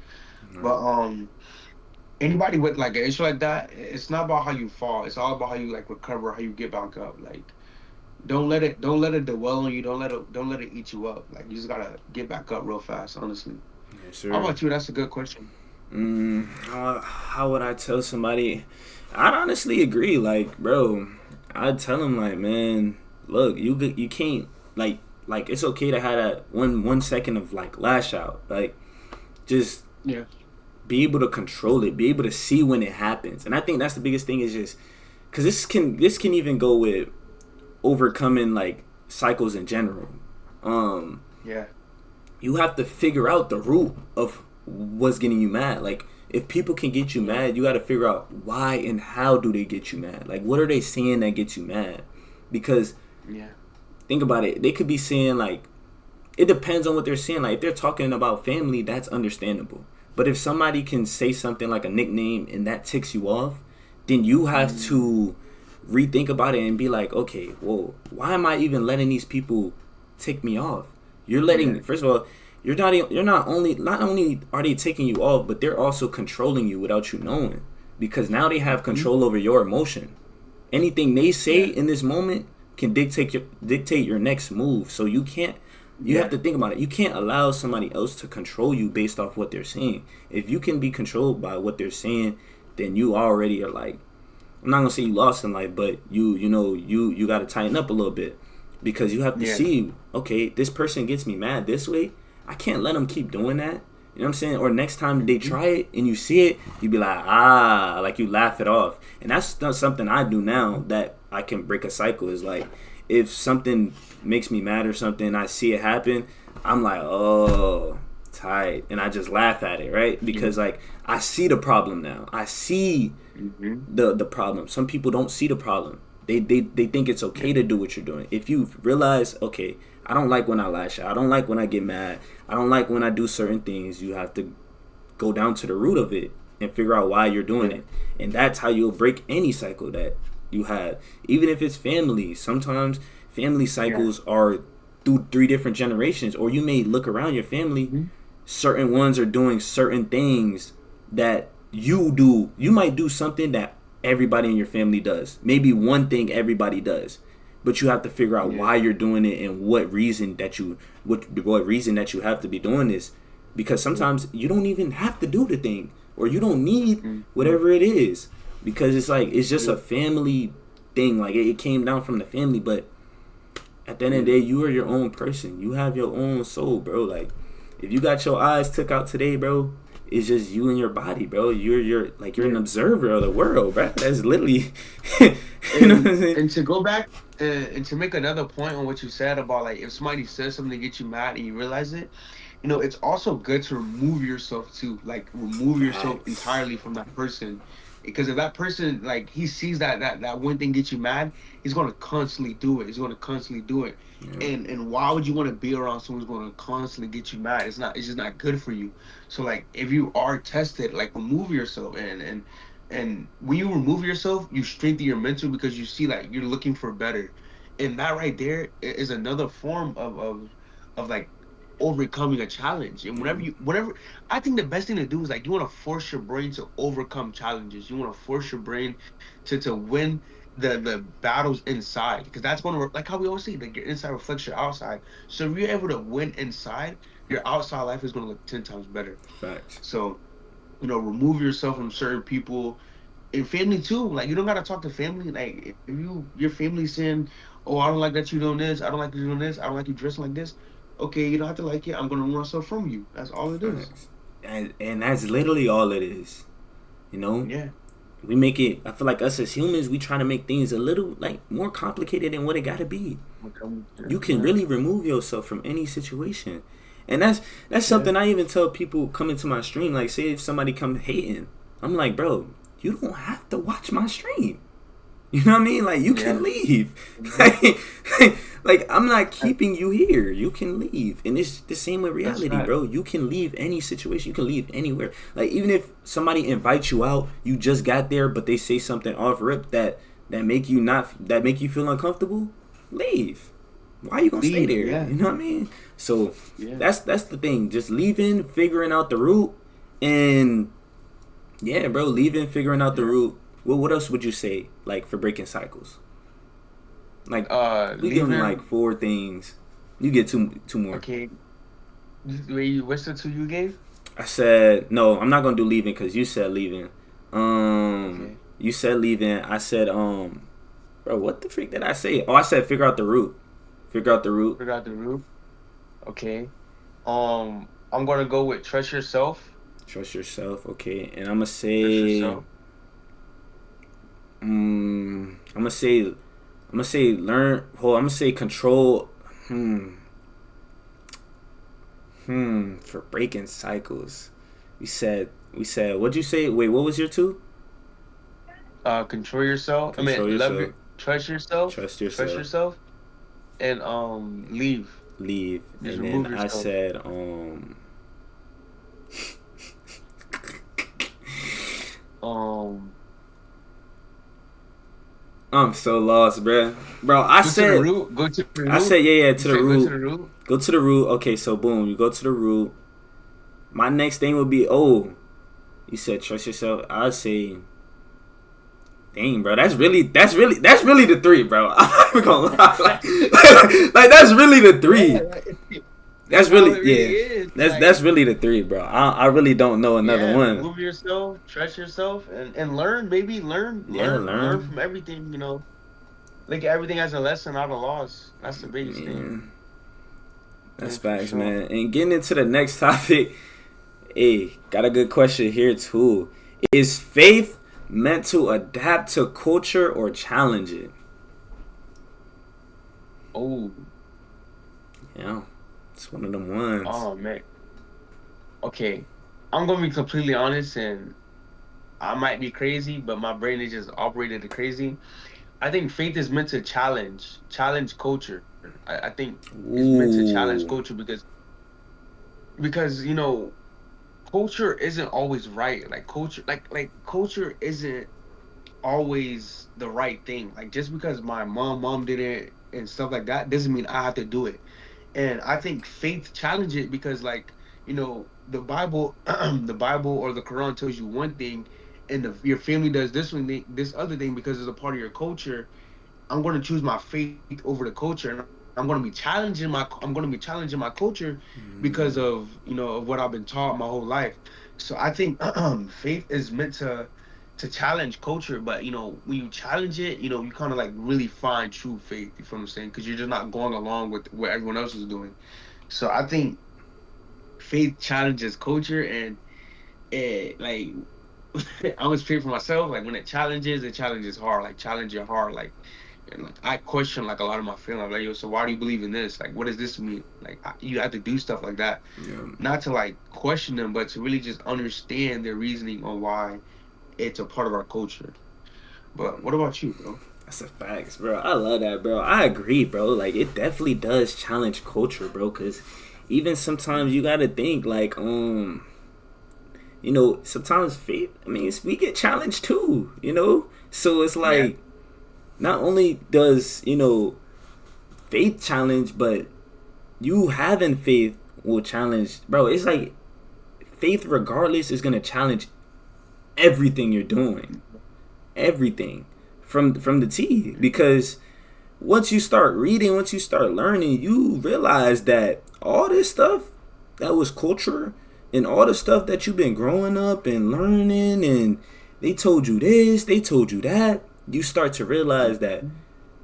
[SPEAKER 2] But
[SPEAKER 1] right.
[SPEAKER 2] anybody with like an issue like that, it's not about how you fall. It's all about how you like recover, how you get back up. Like don't let it dwell on you. Don't let it eat you up. Like you just gotta get back up real fast, honestly.
[SPEAKER 1] Yes,
[SPEAKER 2] How
[SPEAKER 1] sir.
[SPEAKER 2] about you? That's a good question.
[SPEAKER 1] How would I tell somebody? I'd honestly agree. Like, bro, I'd tell them like, man, look, you can't like it's okay to have that one second of like lash out. Like, just
[SPEAKER 2] Yeah.
[SPEAKER 1] be able to control it, be able to see when it happens. And I think that's the biggest thing is just because this can even go with overcoming like cycles in general. Um,
[SPEAKER 2] Yeah.
[SPEAKER 1] you have to figure out the root of what's getting you mad. Like if people can get you
[SPEAKER 2] Yeah.
[SPEAKER 1] mad, you got to figure out why and how do they get you mad. Like what are they saying that gets you mad? Because
[SPEAKER 2] Yeah.
[SPEAKER 1] think about it, they could be saying like it depends on what they're saying. Like if they're talking about family, that's understandable. But if somebody can say something like a nickname and that ticks you off, then you have
[SPEAKER 2] Mm,
[SPEAKER 1] to rethink about it and be like, okay, whoa, why am I even letting these people tick me off? You're
[SPEAKER 2] yeah.
[SPEAKER 1] letting first of all, you're not only are they taking you off, but they're also controlling you without you knowing. Because now they have
[SPEAKER 2] Hmm.
[SPEAKER 1] control over your emotion. Anything they say
[SPEAKER 2] Yeah.
[SPEAKER 1] in this moment can dictate your next move. So you have
[SPEAKER 2] Yeah.
[SPEAKER 1] to think about it. You can't allow somebody else to control you based off what they're saying. If you can be controlled by what they're saying, then you already are like, I'm not gonna say you lost in life, but you got to tighten up a little bit because you have to
[SPEAKER 2] Yeah.
[SPEAKER 1] see, okay, this person gets me mad this way. I can't let them keep doing that. You know what I'm saying? Or next time they
[SPEAKER 2] Hmm.
[SPEAKER 1] try it and you see it, you be like, ah, like you laugh it off. And that's not something I do now that I can break a cycle. Is like, if something makes me mad or something, I see it happen, I'm like, oh, tight, and I just laugh at it, right?
[SPEAKER 2] Yeah.
[SPEAKER 1] Because like I see the problem now. I see
[SPEAKER 2] Hmm.
[SPEAKER 1] the problem. Some people don't see the problem. They think it's
[SPEAKER 2] Yeah.
[SPEAKER 1] okay to do what you're doing. If you realize, okay, I don't like when I lash out. I don't like when I get mad. I don't like when I do certain things. You have to go down to the root of it and figure out why you're doing
[SPEAKER 2] Yeah.
[SPEAKER 1] it. And that's how you'll break any cycle that you have. Even if it's family, sometimes family
[SPEAKER 2] Yeah.
[SPEAKER 1] cycles are through three different generations, or you may look around your family,
[SPEAKER 2] Hmm.
[SPEAKER 1] certain ones are doing certain things that you do. You might do something that everybody in your family does. Maybe one thing everybody does. But you have to figure out
[SPEAKER 2] Yeah.
[SPEAKER 1] why you're doing it and what reason that you have to be doing this. Because
[SPEAKER 2] Yeah.
[SPEAKER 1] sometimes you don't even have to do the thing, or you don't need
[SPEAKER 2] Hmm.
[SPEAKER 1] whatever it is, because it's like it's just
[SPEAKER 2] Yeah.
[SPEAKER 1] a family thing. Like it came down from the family, but at the end of
[SPEAKER 2] Yeah.
[SPEAKER 1] the day, you are your own person. You have your own soul, bro. Like, if you got your eyes took out today, bro, it's just you and your body, bro. You're an
[SPEAKER 2] Yeah.
[SPEAKER 1] observer of the world, bro. That's literally, you know what
[SPEAKER 2] And
[SPEAKER 1] I'm saying?
[SPEAKER 2] and to go back and to make another point on what you said about like if somebody says something to get you mad and you realize it, it's also good to remove yourself too. Like remove yourself
[SPEAKER 1] Facts.
[SPEAKER 2] entirely from that person. Because if that person like he sees that one thing gets you mad, he's gonna constantly do it. He's gonna constantly do it.
[SPEAKER 1] Yeah.
[SPEAKER 2] And why would you want to be around someone who's gonna constantly get you mad? It's just not good for you. So like if you are tested, like remove yourself and when you remove yourself, you strengthen your mental because you see like you're looking for better. And that right there is another form of like overcoming a challenge. And
[SPEAKER 1] Yeah.
[SPEAKER 2] whenever I think the best thing to do is like you want to force your brain to overcome challenges. You want to force your brain to win the battles inside because that's going to work like how we always say like your inside reflects your outside. So if you're able to win inside, your outside life is going to look 10 times better.
[SPEAKER 1] Facts.
[SPEAKER 2] So remove yourself from certain people and family too. Like you don't gotta talk to family. Like if your family saying, "Oh, I don't like that you doing this. I don't like you doing this. I don't like you dressing like this." Okay, you don't have to like it. I'm gonna remove myself from you. That's all it is.
[SPEAKER 1] Facts. And that's literally all it is. You know,
[SPEAKER 2] Yeah.
[SPEAKER 1] we make it. I feel like us as humans, we try to make things a little like more complicated than what it gotta be. You can
[SPEAKER 2] Yeah.
[SPEAKER 1] really remove yourself from any situation, and that's
[SPEAKER 2] Yeah.
[SPEAKER 1] something I even tell people coming to my stream. Like, say if somebody come hating, I'm like, bro, you don't have to watch my stream. You know what I mean? Like, you can
[SPEAKER 2] Yeah.
[SPEAKER 1] leave.
[SPEAKER 2] Mhm.
[SPEAKER 1] Like, I'm not keeping you here. You can leave. And it's the same with
[SPEAKER 2] That's
[SPEAKER 1] reality,
[SPEAKER 2] right.
[SPEAKER 1] bro. You can leave any situation. You can leave anywhere. Like, even if somebody invites you out, you just got there, but they say something off rip that make you not that make you feel uncomfortable, leave. Why you gonna stay
[SPEAKER 2] Leave.
[SPEAKER 1] there?
[SPEAKER 2] Yeah.
[SPEAKER 1] You know what I mean? So
[SPEAKER 2] Yeah.
[SPEAKER 1] that's the thing. Just leaving, figuring out the route, and yeah, bro, leaving, figuring out the
[SPEAKER 2] Yeah.
[SPEAKER 1] route. Well, what else would you say, like, for breaking cycles? Like, we give them like
[SPEAKER 2] Leaving.
[SPEAKER 1] 4 things. You get two more.
[SPEAKER 2] Okay. Wait, what's the two you gave?
[SPEAKER 1] I said no. I'm not gonna do leaving because you said leaving.
[SPEAKER 2] Okay.
[SPEAKER 1] You said leaving. I said bro, what the freak did I say? Oh, I said figure out the route. Figure out the route.
[SPEAKER 2] Forgot the root. Okay. I'm gonna go with trust yourself.
[SPEAKER 1] Trust yourself. Okay, and I'm gonna
[SPEAKER 2] Trust
[SPEAKER 1] say,
[SPEAKER 2] yourself.
[SPEAKER 1] I'm gonna say learn. Hold. I'm gonna say control. Hmm. For breaking cycles. We said what'd you say? Wait, what was your two?
[SPEAKER 2] Control yourself. I mean,
[SPEAKER 1] Control yourself,
[SPEAKER 2] trust yourself.
[SPEAKER 1] trust
[SPEAKER 2] Trust
[SPEAKER 1] yourself,
[SPEAKER 2] yourself, and leave.
[SPEAKER 1] leave,
[SPEAKER 2] Just
[SPEAKER 1] and then
[SPEAKER 2] remove
[SPEAKER 1] I
[SPEAKER 2] yourself.
[SPEAKER 1] said
[SPEAKER 2] Um,
[SPEAKER 1] I'm so lost, bruh. Bro, I
[SPEAKER 2] go to the
[SPEAKER 1] said
[SPEAKER 2] root. Go to the
[SPEAKER 1] I
[SPEAKER 2] root.
[SPEAKER 1] said yeah,
[SPEAKER 2] You
[SPEAKER 1] to the
[SPEAKER 2] said go to
[SPEAKER 1] root.
[SPEAKER 2] the root.
[SPEAKER 1] Go to the root. Okay, so boom, you go to the root. My next thing would be you said trust yourself. I'd say dang, bro, that's really the three, bro. I'm not even gonna lie. Like that's really the
[SPEAKER 2] Yeah,
[SPEAKER 1] three.
[SPEAKER 2] that's
[SPEAKER 1] That's
[SPEAKER 2] how
[SPEAKER 1] really
[SPEAKER 2] it really
[SPEAKER 1] yeah.
[SPEAKER 2] is.
[SPEAKER 1] That's really the three, bro. I really don't know another
[SPEAKER 2] Yeah,
[SPEAKER 1] one.
[SPEAKER 2] remove yourself, trust yourself, and learn. Maybe
[SPEAKER 1] Yeah,
[SPEAKER 2] learn
[SPEAKER 1] learn.
[SPEAKER 2] from everything. Like everything has a lesson, not a loss. That's the biggest thing.
[SPEAKER 1] Yeah, that's
[SPEAKER 2] Yeah, for
[SPEAKER 1] facts,
[SPEAKER 2] sure.
[SPEAKER 1] man. And getting into the next topic, hey, got a good question here too. Is faith meant to adapt to culture or challenge it?
[SPEAKER 2] Oh,
[SPEAKER 1] Yeah, it's one of them ones.
[SPEAKER 2] oh man. Okay, I'm gonna be completely honest, and I might be crazy, but my brain is just operated crazy. I think faith is meant to challenge culture. I think it's meant to challenge
[SPEAKER 1] Ooh.
[SPEAKER 2] culture because culture isn't always right. Like culture, like culture isn't always the right thing. Like just because my mom did it and stuff like that doesn't mean I have to do it. And I think faith challenge it because the Bible, the Bible or the Quran tells you one thing, and your family does this other thing because it's a part of your culture. I'm going to choose my faith over the culture, and I'm going to be challenging my culture because
[SPEAKER 1] Mm.
[SPEAKER 2] of what I've been taught my whole life. So I think faith is meant to challenge culture, but when you challenge it, you kind of like really find true faith. You feel what I'm saying? Because you're just not going along with what everyone else is doing. So I think faith challenges culture, and like I always pray for myself. Like when it challenges hard. Like challenge your heart. And like I question like a lot of my feelings. I'm like, yo, so why do you believe in this? Like, what does this mean? Like, you have to do stuff like that,
[SPEAKER 1] Yeah.
[SPEAKER 2] not to like question them, but to really just understand their reasoning on why it's a part of our culture. But what about you, bro?
[SPEAKER 1] That's a facts, bro. I love that, bro. I agree, bro. Like it definitely does challenge culture, bro. Cause even sometimes you gotta think like, sometimes faith. I mean, we get challenged too, So it's
[SPEAKER 2] Yeah,
[SPEAKER 1] like not only does faith challenge, but you having faith will challenge, bro. It's like faith, regardless, is gonna challenge everything you're doing, everything from the T, because once you start reading, once you start learning, you realize that all this stuff that was culture and all the stuff that you've been growing up and learning, and they told you this, they told you that, you start to realize that,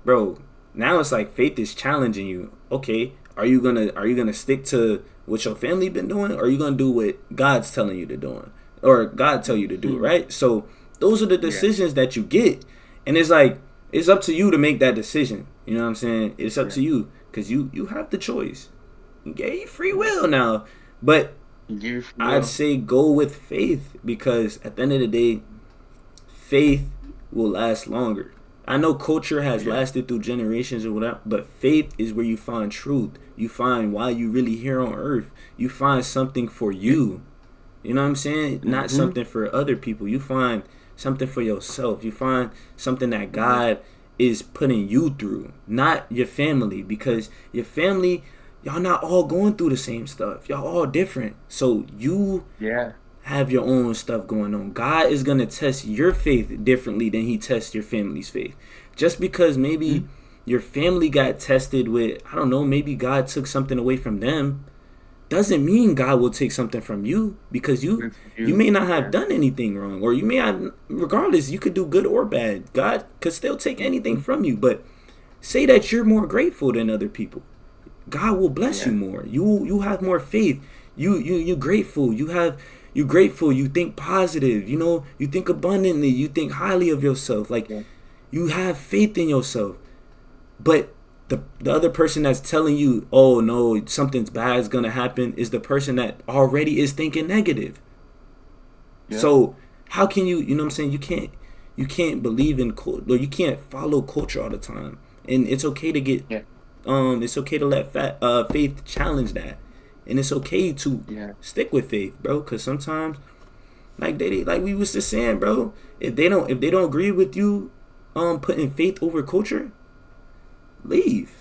[SPEAKER 1] bro, now it's like faith is challenging you. Okay, are you gonna stick to what your family been doing, or are you gonna do what God's telling you to do, or God tell you to do,
[SPEAKER 2] Mhm.
[SPEAKER 1] right? So those are the
[SPEAKER 2] Yeah.
[SPEAKER 1] decisions that you get, and it's like it's up to you to make that decision. You know what I'm saying? It's up
[SPEAKER 2] Yeah.
[SPEAKER 1] to you because you have the choice. You gave free
[SPEAKER 2] Yeah.
[SPEAKER 1] will now, but
[SPEAKER 2] You give free
[SPEAKER 1] I'd
[SPEAKER 2] will.
[SPEAKER 1] say go with faith because at the end of the day, faith will last longer. I know culture has
[SPEAKER 2] Yeah.
[SPEAKER 1] lasted through generations or whatever, but faith is where you find truth. You find why you really here on earth. You find something for
[SPEAKER 2] Yeah.
[SPEAKER 1] you. You know what I'm saying? Not
[SPEAKER 2] Mm-hmm.
[SPEAKER 1] something for other people. You find something for yourself. You find something that
[SPEAKER 2] Yeah.
[SPEAKER 1] God is putting you through, not your family, because your family, y'all not all going through the same stuff. Y'all all different. So you
[SPEAKER 2] Yeah.
[SPEAKER 1] have your own stuff going on. God is going to test your faith differently than he tests your family's faith. Just because maybe
[SPEAKER 2] Mm-hmm.
[SPEAKER 1] your family got tested with, I don't know, maybe God took something away from them, doesn't mean God will take something from you because you
[SPEAKER 2] Good for
[SPEAKER 1] you
[SPEAKER 2] you.
[SPEAKER 1] may not have
[SPEAKER 2] Yeah.
[SPEAKER 1] done anything wrong, or you may not, regardless, you could do good or bad. God could still take anything
[SPEAKER 2] Mm-hmm.
[SPEAKER 1] from you, but say that you're more grateful than other people. God will bless you
[SPEAKER 2] Yeah.
[SPEAKER 1] more. You have more faith. You grateful. You grateful. You think positive. You know, you think abundantly. You think highly of yourself. Like
[SPEAKER 2] Yeah.
[SPEAKER 1] you have faith in yourself. But the other person that's telling you, oh no, something's bad is gonna happen, is the person that already is thinking negative.
[SPEAKER 2] Yeah.
[SPEAKER 1] So how can you know what I'm saying? You can't believe in or you can't follow culture all the time. And it's okay to get
[SPEAKER 2] Yeah.
[SPEAKER 1] it's okay to let faith challenge that, and it's okay to
[SPEAKER 2] Yeah.
[SPEAKER 1] stick with faith, bro. Because sometimes, like we was just saying, bro, if they don't agree with you, putting faith over culture, leave.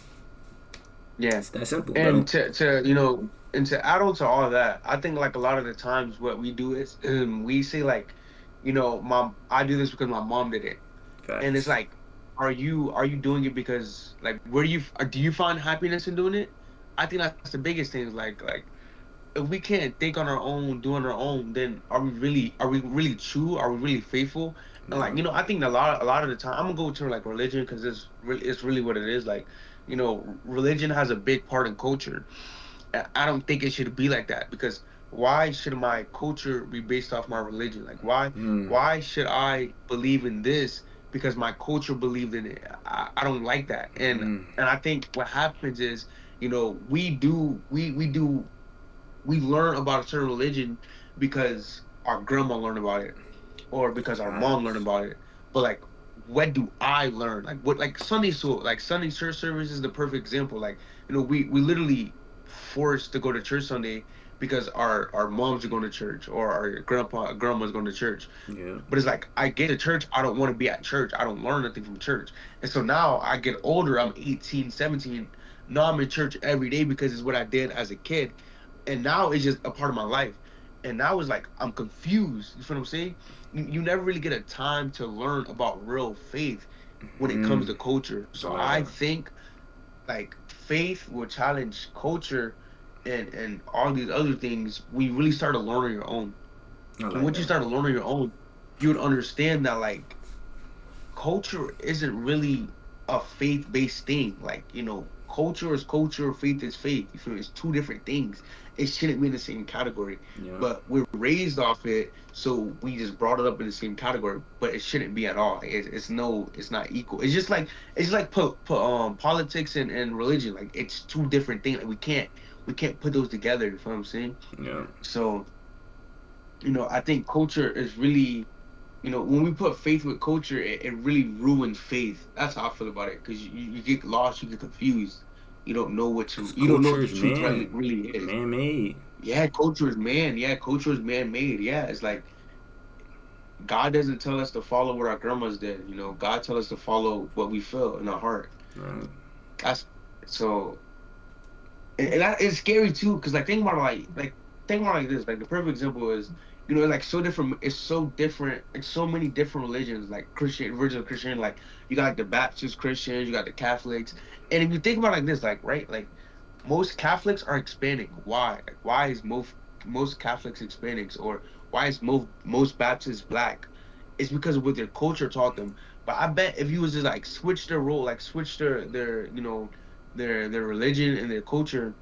[SPEAKER 2] Yeah.
[SPEAKER 1] It's that simple, bro.
[SPEAKER 2] And and to add on to all of that, I think like a lot of the times what we do is we say like, mom, I do this because my mom did it. And it's
[SPEAKER 1] Facts.
[SPEAKER 2] like, are you doing it because like do you find happiness in doing it? I think that's the biggest thing is like if we can't think on our own, do on our own, then are we really true? Are we really faithful? And like,
[SPEAKER 1] Yeah.
[SPEAKER 2] I think a lot of the time I'm gonna go to like religion because it's really what it is. Like, religion has a big part in culture. I don't think it should be like that because why should my culture be based off my religion? Like why
[SPEAKER 1] Mm.
[SPEAKER 2] why should I believe in this because my culture believed in it? I don't like that.
[SPEAKER 1] Mm.
[SPEAKER 2] And I think what happens is, we learn about a certain religion because our grandma learned about it or because our mom learned
[SPEAKER 1] Facts.
[SPEAKER 2] about it. But like, what do I learn? Like what like Sunday school, like Sunday church service is the perfect example. Like, we literally forced to go to church Sunday because our moms are going to church or our grandma's going to church.
[SPEAKER 1] Yeah.
[SPEAKER 2] But it's like I get to church, I don't want to be at church. I don't learn nothing from church. And so now I get older, I'm 18, 17. Now I'm in church every day because it's what I did as a kid. And now it's just a part of my life. And now it's like I'm confused. You feel what I'm saying? You never really get a time to learn about real faith when it comes
[SPEAKER 1] Mm.
[SPEAKER 2] to culture. So
[SPEAKER 1] I like
[SPEAKER 2] I
[SPEAKER 1] that.
[SPEAKER 2] think like faith will challenge culture and all these other things. We really start to learn on your own.
[SPEAKER 1] I
[SPEAKER 2] And
[SPEAKER 1] like
[SPEAKER 2] once you
[SPEAKER 1] that.
[SPEAKER 2] start to learn on your own, you would understand that like culture isn't really a faith-based thing. Like, culture is culture, faith is faith. You feel It's two different things. It shouldn't be in the same category.
[SPEAKER 1] Yeah.
[SPEAKER 2] But we're raised off it, so we just brought it up in the same category. But it shouldn't be at all. It's not equal. It's just like put politics and religion. Like it's two different things. Like we can't put those together. You feel what I'm saying?
[SPEAKER 1] Yeah.
[SPEAKER 2] So, I think culture is really, when we put faith with culture, it really ruins faith. That's how I feel about it. Because you get lost, you get confused.
[SPEAKER 1] Cause
[SPEAKER 2] You don't know what
[SPEAKER 1] culture
[SPEAKER 2] the
[SPEAKER 1] is
[SPEAKER 2] truth really is.
[SPEAKER 1] man made.
[SPEAKER 2] Yeah, culture is man. Yeah, culture is man made. Yeah, it's like God doesn't tell us to follow what our grandmas did. God tell us to follow what we feel in our heart.
[SPEAKER 1] Right.
[SPEAKER 2] That's so, and that is scary too. Because like think about it like this. Like the perfect example is, like so different. It's so different. It's so many different religions. Like Christian, original Christian. Like you got like the Baptist Christians, you got the Catholics. And if you think about it like this, like right, like most Catholics are Hispanic. Why? Like why is most Catholics Hispanics, or why is most Baptists black? It's because of what their culture taught them. But I bet if you was just like switch their role, like switch their religion and their culture,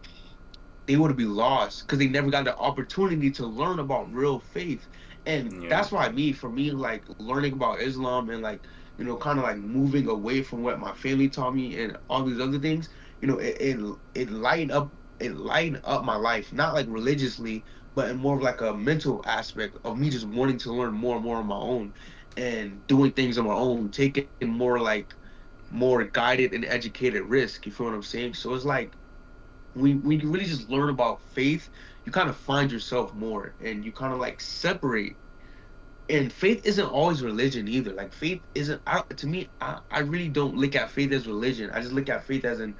[SPEAKER 2] they would be lost because they never got the opportunity to learn about real faith. And
[SPEAKER 1] Yeah.
[SPEAKER 2] that's why for me, like learning about Islam and like, kind of like moving away from what my family taught me and all these other things, it lightened up my life, not like religiously, but in more of like a mental aspect of me just wanting to learn more and more on my own and doing things on my own, taking more guided and educated risk. You feel what I'm saying? So it's like when you really just learn about faith, you kind of find yourself more and you kind of like separate. And faith isn't always religion either. Like faith isn't to me, I really don't look at faith as religion. I just look at faith as in,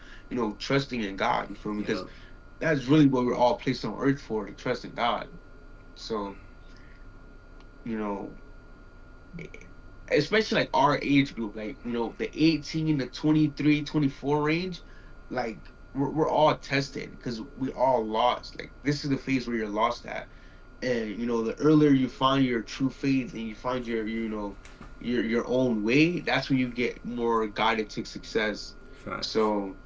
[SPEAKER 2] trusting in God. You feel me? Because
[SPEAKER 1] Yep.
[SPEAKER 2] that's really what we're all placed on earth for, to trust in God. So, you know, especially like our age group, like, the 18 to 23, 24 range, like we're all tested because we all lost. Like this is the phase where you're lost at. And the earlier you find your true faith and you find your own way, that's when you get more guided to success.
[SPEAKER 1] Facts.
[SPEAKER 2] So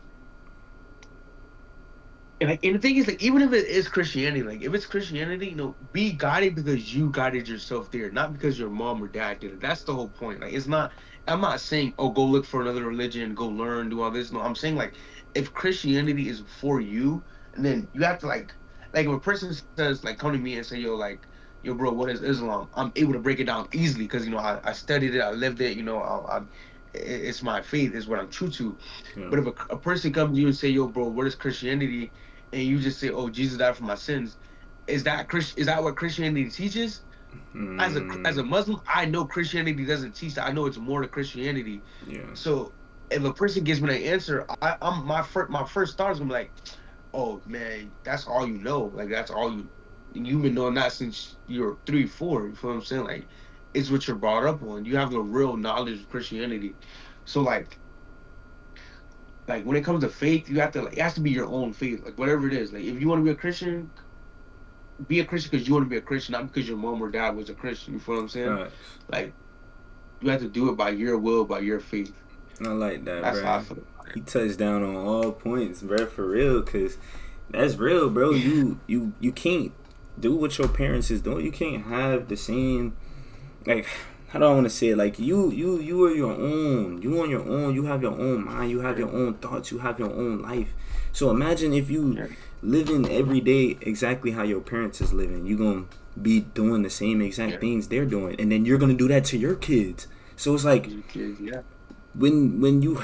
[SPEAKER 2] and the thing is, like, even if it is Christianity, like, if it's Christianity, be guided because you guided yourself there, not because your mom or dad did it. That's the whole point. Like, it's not. I'm not saying, oh, go look for another religion, go learn, do all this. No, I'm saying like, if Christianity is for you, and then you have to like, if a person says like, come to me and say, yo, bro, what is Islam? I'm able to break it down easily because I studied it, I lived it. It's my faith, is what I'm true to.
[SPEAKER 1] Yeah.
[SPEAKER 2] But if a person comes to you and say, yo, bro, what is Christianity? And you just say, "Oh, Jesus died for my sins," Is that what Christianity teaches? As a
[SPEAKER 1] Mm,
[SPEAKER 2] Muslim, I know Christianity doesn't teach that. I know it's more to Christianity.
[SPEAKER 1] yeah.
[SPEAKER 2] So if a person gives me an answer, I'm my first thought is gonna be like, "Oh man, that's all you know. Like that's all you've been knowing that since you're 3, 4." You feel what I'm saying? Like it's what you're brought up on. You have the real knowledge of Christianity. So like when it comes to faith, you have to it has to be your own faith, like whatever it is. Like if you want to be a Christian because you want to be a Christian, not because your mom or dad was a Christian. You feel what I'm saying?
[SPEAKER 1] Facts.
[SPEAKER 2] Like you have to do it by your will, by your faith.
[SPEAKER 1] I like that,
[SPEAKER 2] That's how I
[SPEAKER 1] bro.
[SPEAKER 2] feel about
[SPEAKER 1] He touched down on all points, bro, for real, cause that's real, bro.
[SPEAKER 2] it.
[SPEAKER 1] You can't do what your parents is doing. You can't have the same, like, how do I want to say it? Like you are your own. You on your own. You have your own mind. You have
[SPEAKER 2] Yeah,
[SPEAKER 1] your own thoughts. You have your own life. So imagine if you
[SPEAKER 2] yeah,
[SPEAKER 1] living every day exactly how your parents is living. You gonna be doing the same exact
[SPEAKER 2] yeah.
[SPEAKER 1] things they're doing, and then you're gonna do that to your kids. So it's like
[SPEAKER 2] Your kids, yeah,
[SPEAKER 1] when you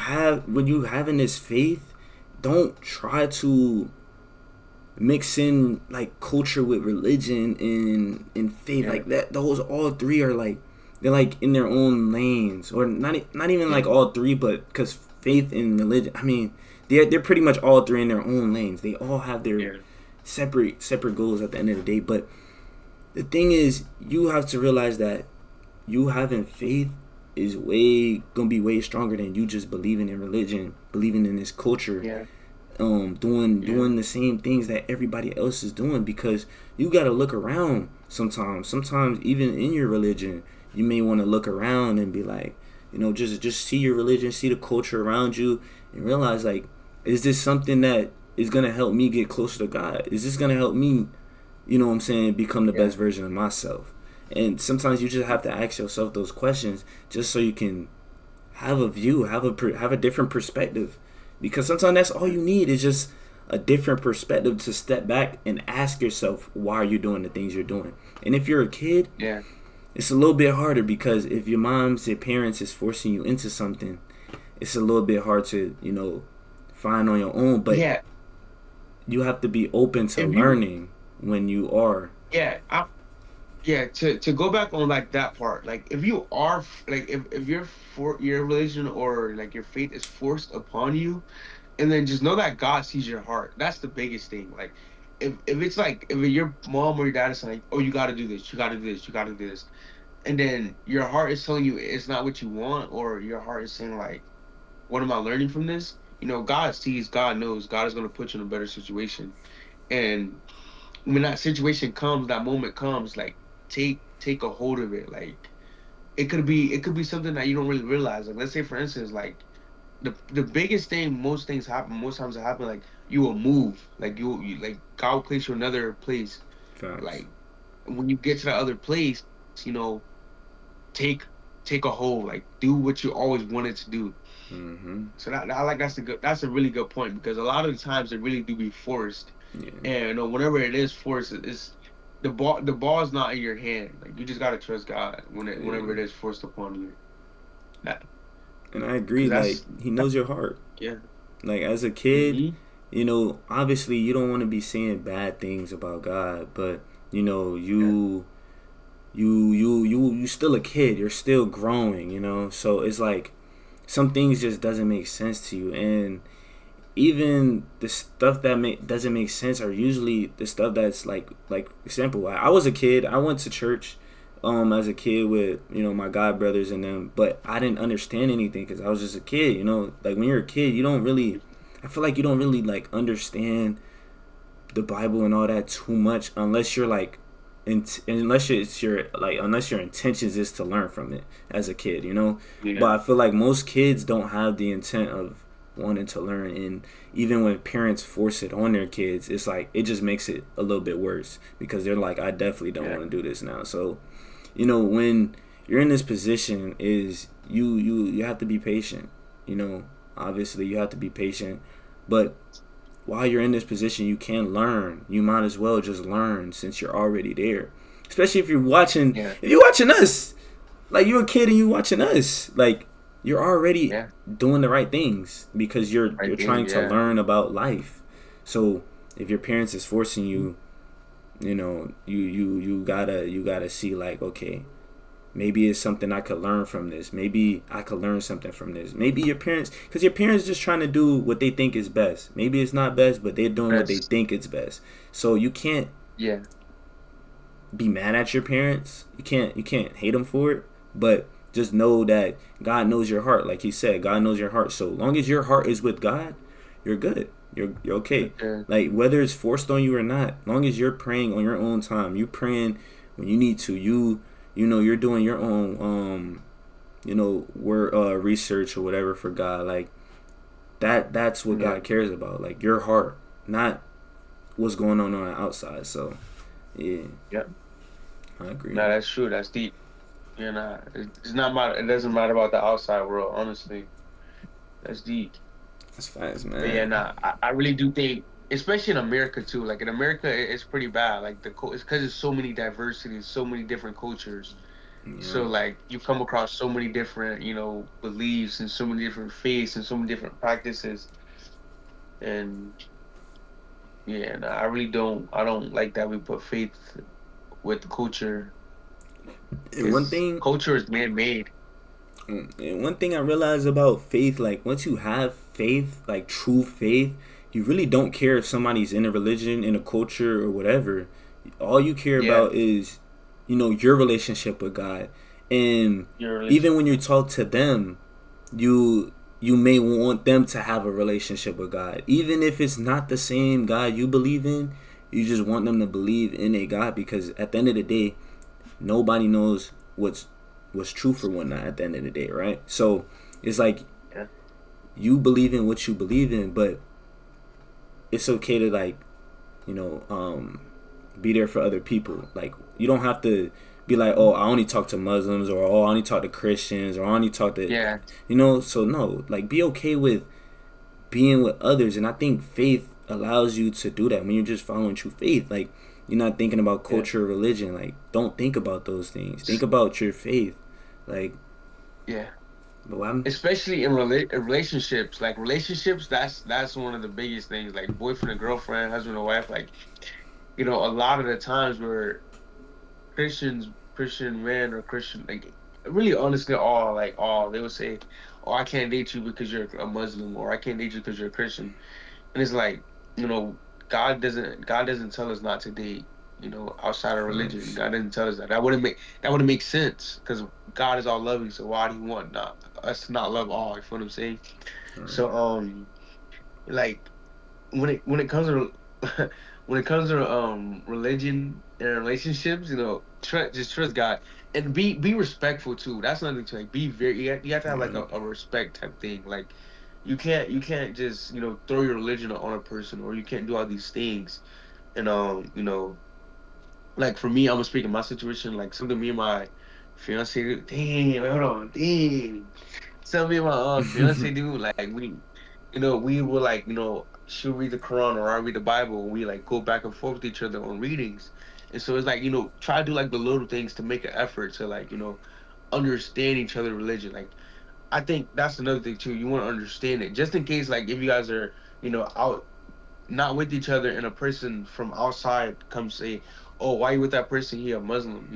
[SPEAKER 1] having this faith, don't try to mix in like culture with religion and faith
[SPEAKER 2] yeah,
[SPEAKER 1] like that. Those all three are like they're like in their own lanes, or not even
[SPEAKER 2] yeah,
[SPEAKER 1] like all three, but because faith and religion, I mean, they're pretty much all three in their own lanes. They all have their
[SPEAKER 2] yeah,
[SPEAKER 1] separate goals at the end of the day. But the thing is, you have to realize that you having faith is way gonna be way stronger than you just believing in religion, believing in this culture,
[SPEAKER 2] yeah, yeah,
[SPEAKER 1] doing the same things that everybody else is doing, because you got to look around sometimes even in your religion you may want to look around and be like, just see your religion, see the culture around you, and realize like, is this something that is going to help me get closer to God? Is this going to help me, what I'm saying, become the
[SPEAKER 2] yeah,
[SPEAKER 1] best version of myself? And sometimes you just have to ask yourself those questions just so you can have a view, have a different perspective, because sometimes that's all you need is just a different perspective to step back and ask yourself why are you doing the things you're doing. And if you're a kid,
[SPEAKER 2] yeah,
[SPEAKER 1] it's a little bit harder, because if your parents is forcing you into something, it's a little bit hard to find on your own. But
[SPEAKER 2] yeah.
[SPEAKER 1] you have to be open to
[SPEAKER 2] If you,
[SPEAKER 1] learning when you are.
[SPEAKER 2] yeah, yeah. To go back on like that part, like if you are like if your religion or like your faith is forced upon you, and then just know that God sees your heart. That's the biggest thing. Like, if it's like if your mom or your dad is like, "Oh, you got to do this, you got to do this, you got to do this," and then your heart is telling you it's not what you want, or your heart is saying like, "What am I learning from this?" God sees, God knows, God is gonna put you in a better situation. And when that situation comes, that moment comes, like take a hold of it. Like it could be something that you don't really realize. Like let's say for instance, like the biggest thing, most things happen, most times it happen like you will move. Like you like God will place you in another place.
[SPEAKER 1] Facts.
[SPEAKER 2] Like when you get to that other place, take take a hold. Like do what you always wanted to do.
[SPEAKER 1] Mm-hmm.
[SPEAKER 2] So that I like that's a really good point because a lot of the times it really do be forced,
[SPEAKER 1] Yeah.
[SPEAKER 2] and whenever it is forced, it's the ball is not in your hand. Like you just gotta trust God whenever
[SPEAKER 1] Yeah.
[SPEAKER 2] it is forced upon you. That
[SPEAKER 1] And I agree.
[SPEAKER 2] because
[SPEAKER 1] Like
[SPEAKER 2] that's
[SPEAKER 1] he knows your heart.
[SPEAKER 2] yeah.
[SPEAKER 1] Like as a kid,
[SPEAKER 2] Mm-hmm.
[SPEAKER 1] obviously you don't want to be saying bad things about God, but you know,
[SPEAKER 2] Yeah.
[SPEAKER 1] you still a kid. You're still growing. So it's like some things just doesn't make sense to you, and even the stuff that doesn't make sense are usually the stuff that's like example. I was a kid. I went to church as a kid with my god brothers and them, but I didn't understand anything because I was just a kid. Like when you're a kid, you don't really. I feel like you don't really like understand the Bible and all that too much unless you're like unless your intentions is to learn from it as a kid.
[SPEAKER 2] Yeah.
[SPEAKER 1] But I feel like most kids don't have the intent of wanting to learn, and even when parents force it on their kids, it's like it just makes it a little bit worse because they're like, I definitely don't
[SPEAKER 2] Yeah.
[SPEAKER 1] want to do this now. So when you're in this position, is you have to be patient. Obviously you have to be patient, but while you're in this position, you can learn. You might as well just learn since you're already there. Especially if
[SPEAKER 2] Yeah.
[SPEAKER 1] you're watching us, like you're a kid and you watching us, like you're already
[SPEAKER 2] Yeah.
[SPEAKER 1] doing the right things because you're
[SPEAKER 2] Right thing.
[SPEAKER 1] trying to
[SPEAKER 2] Yeah.
[SPEAKER 1] learn about life. So if your parents is forcing you, you gotta see like, okay, maybe it's something I could learn from this. Maybe I could learn something from this. Maybe because your parents just trying to do what they think is best. Maybe it's not best, but they're doing what they
[SPEAKER 2] That's
[SPEAKER 1] think is best. So you can't
[SPEAKER 2] yeah.
[SPEAKER 1] be mad at your parents. You can't hate them for it, but just know that God knows your heart. Like he said, God knows your heart. So long as your heart is with God, you're good. You're okay.
[SPEAKER 2] Okay.
[SPEAKER 1] Like whether it's forced on you or not, long as you're praying on your own time, you praying when you need to. You're doing your own word research or whatever for God. Like that's what
[SPEAKER 2] Yeah.
[SPEAKER 1] God cares about. Like your heart, not what's going on the outside. So yeah,
[SPEAKER 2] Yeah.
[SPEAKER 1] I agree.
[SPEAKER 2] No, that's true. That's deep. It's not matter. It doesn't matter about the outside world. Honestly, that's deep.
[SPEAKER 1] That's fast,
[SPEAKER 2] But yeah,
[SPEAKER 1] man.
[SPEAKER 2] nah, I really do think, especially in America too. Like in America, it's pretty bad. Like it's because there's so many diversities, so many different cultures.
[SPEAKER 1] Yeah.
[SPEAKER 2] So like you come across so many different, beliefs and so many different faiths and so many different practices. And yeah, nah, I really don't. I don't like that we put faith with the culture
[SPEAKER 1] And one
[SPEAKER 2] because
[SPEAKER 1] thing,
[SPEAKER 2] culture is man made.
[SPEAKER 1] and one thing I realized about faith, like once you have faith, like true faith, you really don't care if somebody's in a religion, in a culture, or whatever. All you care
[SPEAKER 2] Yeah,
[SPEAKER 1] about is, your relationship with God. And
[SPEAKER 2] your
[SPEAKER 1] even when you
[SPEAKER 2] relationship.
[SPEAKER 1] talk to them, you may want them to have a relationship with God, even if it's not the same God you believe in. You just want them to believe in a God because at the end of the day, nobody knows what's true for one night at the end of the day, right? So it's like
[SPEAKER 2] Yeah,
[SPEAKER 1] you believe in what you believe in, but it's okay to like, you know, um, be there for other people. Like you don't have to be like, oh, I only talk to Muslims, or oh, I only talk to Christians, or I only talk to,
[SPEAKER 2] yeah,
[SPEAKER 1] So no, like be okay with being with others, and I think faith allows you to do that when you're just following true faith. Like you're not thinking about
[SPEAKER 2] yeah,
[SPEAKER 1] culture or religion. Like don't think about those things. Think about your faith. Like,
[SPEAKER 2] yeah.
[SPEAKER 1] but I'm
[SPEAKER 2] Especially in relationships, like relationships, that's one of the biggest things. Like boyfriend and girlfriend, husband and wife. Like a lot of the times where Christian men or Christian, like really honestly, all they would say, "Oh, I can't date you because you're a Muslim," or "I can't date you because you're a Christian." And it's like, God doesn't tell us not to date, outside of religion.
[SPEAKER 1] facts.
[SPEAKER 2] God doesn't tell us that. That wouldn't make sense because God is all loving. So why do you want not us to not love all? You feel what I'm saying? So like when it comes to when it comes to religion and relationships, just trust God and be respectful too. That's another thing. Like be very you have to have like a respect type thing. Like you can't just throw your religion on a person, or you can't do all these things. And like for me, I'm gonna speak in my situation, like something me and my fiance do. Damn, hold on, damn. Something me and my fiance do, like we will like she'll read the Quran or I read the Bible, and we like go back and forth with each other on readings. And so it's like try to do like the little things to make an effort to like understand each other's religion. Like I think that's another thing too. You want to understand it, just in case like if you guys are out not with each other and a person from outside comes say, "Oh, why you with that person? He a Muslim."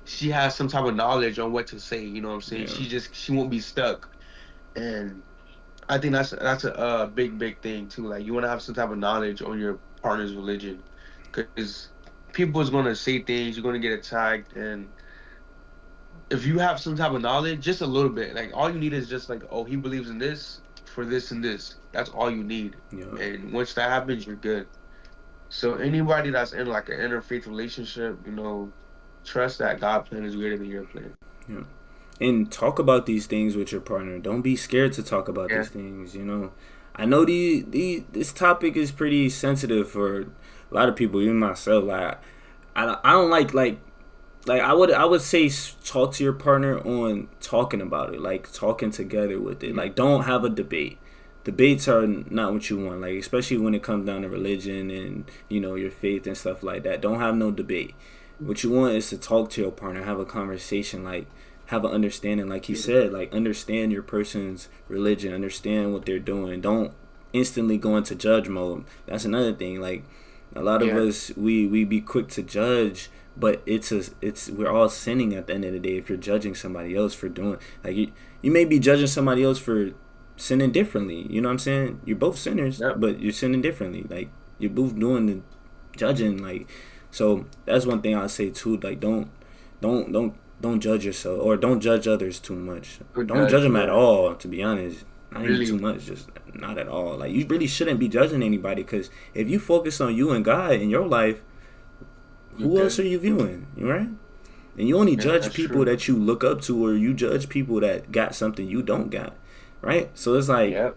[SPEAKER 2] She has some type of knowledge on what to say. You know what I'm saying?
[SPEAKER 1] Yeah.
[SPEAKER 2] She won't be stuck. And I think that's a big thing too. Like you want to have some type of knowledge on your partner's religion, because people is gonna say things. You're gonna get attacked, and if you have some type of knowledge, just a little bit, like all you need is just like, oh, he believes in this for this and this. That's all you need.
[SPEAKER 1] Yeah.
[SPEAKER 2] And once that happens, you're good. So anybody that's in like an interfaith relationship, trust that God plan is greater than your plan.
[SPEAKER 1] Yeah. And talk about these things with your partner. Don't be scared to talk about
[SPEAKER 2] Yeah.
[SPEAKER 1] these things. I know this topic is pretty sensitive for a lot of people, even myself. Like, I don't like I would say talk to your partner on talking about it, like talking together with it. Like, don't have a debate. Debates are not what you want. Like, especially when it comes down to religion and your faith and stuff like that. Don't have no debate. What you want is to talk to your partner, have a conversation, like have an understanding, like he said, like understand your person's religion, understand what they're doing. Don't instantly go into judge mode. That's another thing. Like a lot of
[SPEAKER 2] Yeah.
[SPEAKER 1] us, we be quick to judge, but we're all sinning at the end of the day. If you're judging somebody else for doing, like you may be judging somebody else for sinning differently. You know what I'm saying? You're both sinners,
[SPEAKER 2] Yep.
[SPEAKER 1] but you're sinning differently. Like you're both doing the judging. Like, so that's one thing I'll say too. Like don't judge yourself or don't judge others too much.
[SPEAKER 2] Good
[SPEAKER 1] Don't judge
[SPEAKER 2] judge.
[SPEAKER 1] them at
[SPEAKER 2] Yeah.
[SPEAKER 1] all. To be honest, not even too
[SPEAKER 2] Really.
[SPEAKER 1] much. Just not at all. Like you really shouldn't be judging anybody, because if you focus on you and God in your life,
[SPEAKER 2] You're
[SPEAKER 1] who else
[SPEAKER 2] good.
[SPEAKER 1] are you viewing? You right? And you only
[SPEAKER 2] Yeah,
[SPEAKER 1] judge
[SPEAKER 2] that's
[SPEAKER 1] people
[SPEAKER 2] true.
[SPEAKER 1] that you look up to, or you judge people that got something you don't got, right? So it's like
[SPEAKER 2] Yep.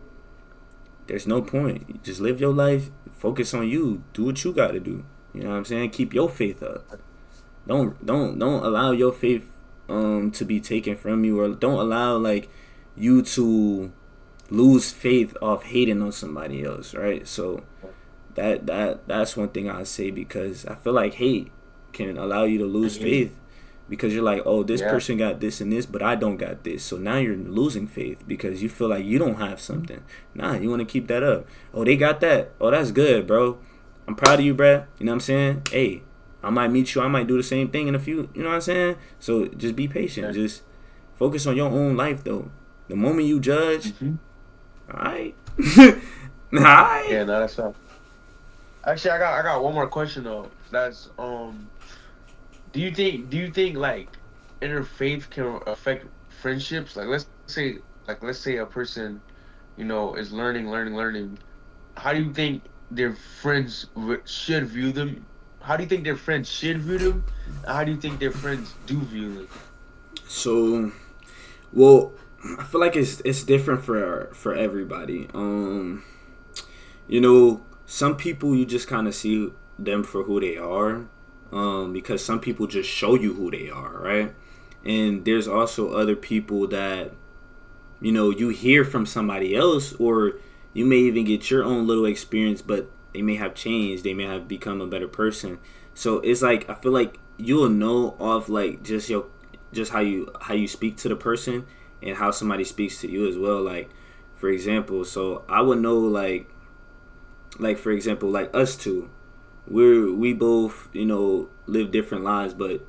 [SPEAKER 1] there's no point. You just live your life, focus on you, do what you got to do. You know what I'm saying? Keep your faith up. Don't allow your faith to be taken from you, or don't allow like you to lose faith off hating on somebody else, right? So that's one thing I say, because I feel like hate can allow you to lose
[SPEAKER 2] Mhm.
[SPEAKER 1] faith, because you're like, oh, this
[SPEAKER 2] Yeah.
[SPEAKER 1] person got this and this, but I don't got this. So now you're losing faith because you feel like you don't have something. Nah, you want to keep that up. Oh, they got that. Oh, that's good, bro. I'm proud of you, bruh. You know what I'm saying? Hey, I might meet you. I might do the same thing in a few. You know what I'm saying? So just be patient.
[SPEAKER 2] Yeah.
[SPEAKER 1] Just focus on your own life, though. The moment you judge,
[SPEAKER 2] Hmm.
[SPEAKER 1] all right, all right.
[SPEAKER 2] Yeah. No, that's all. Actually, I got one more question though. That's do you think like interfaith can affect friendships? Like let's say a person is learning. How do you think their friends should view them? How do you think their friends should view them? And how do you think their friends do view them?
[SPEAKER 1] So, well, I feel like it's different for everybody. Some people you just kind of see them for who they are, because some people just show you who they are, right? And there's also other people that you hear from somebody else, or you may even get your own little experience, but they may have changed, they may have become a better person. So it's like I feel like you'll know off like just how you speak to the person, and how somebody speaks to you as well. Like for example, so I would know like for example, like us two, we both live different lives, but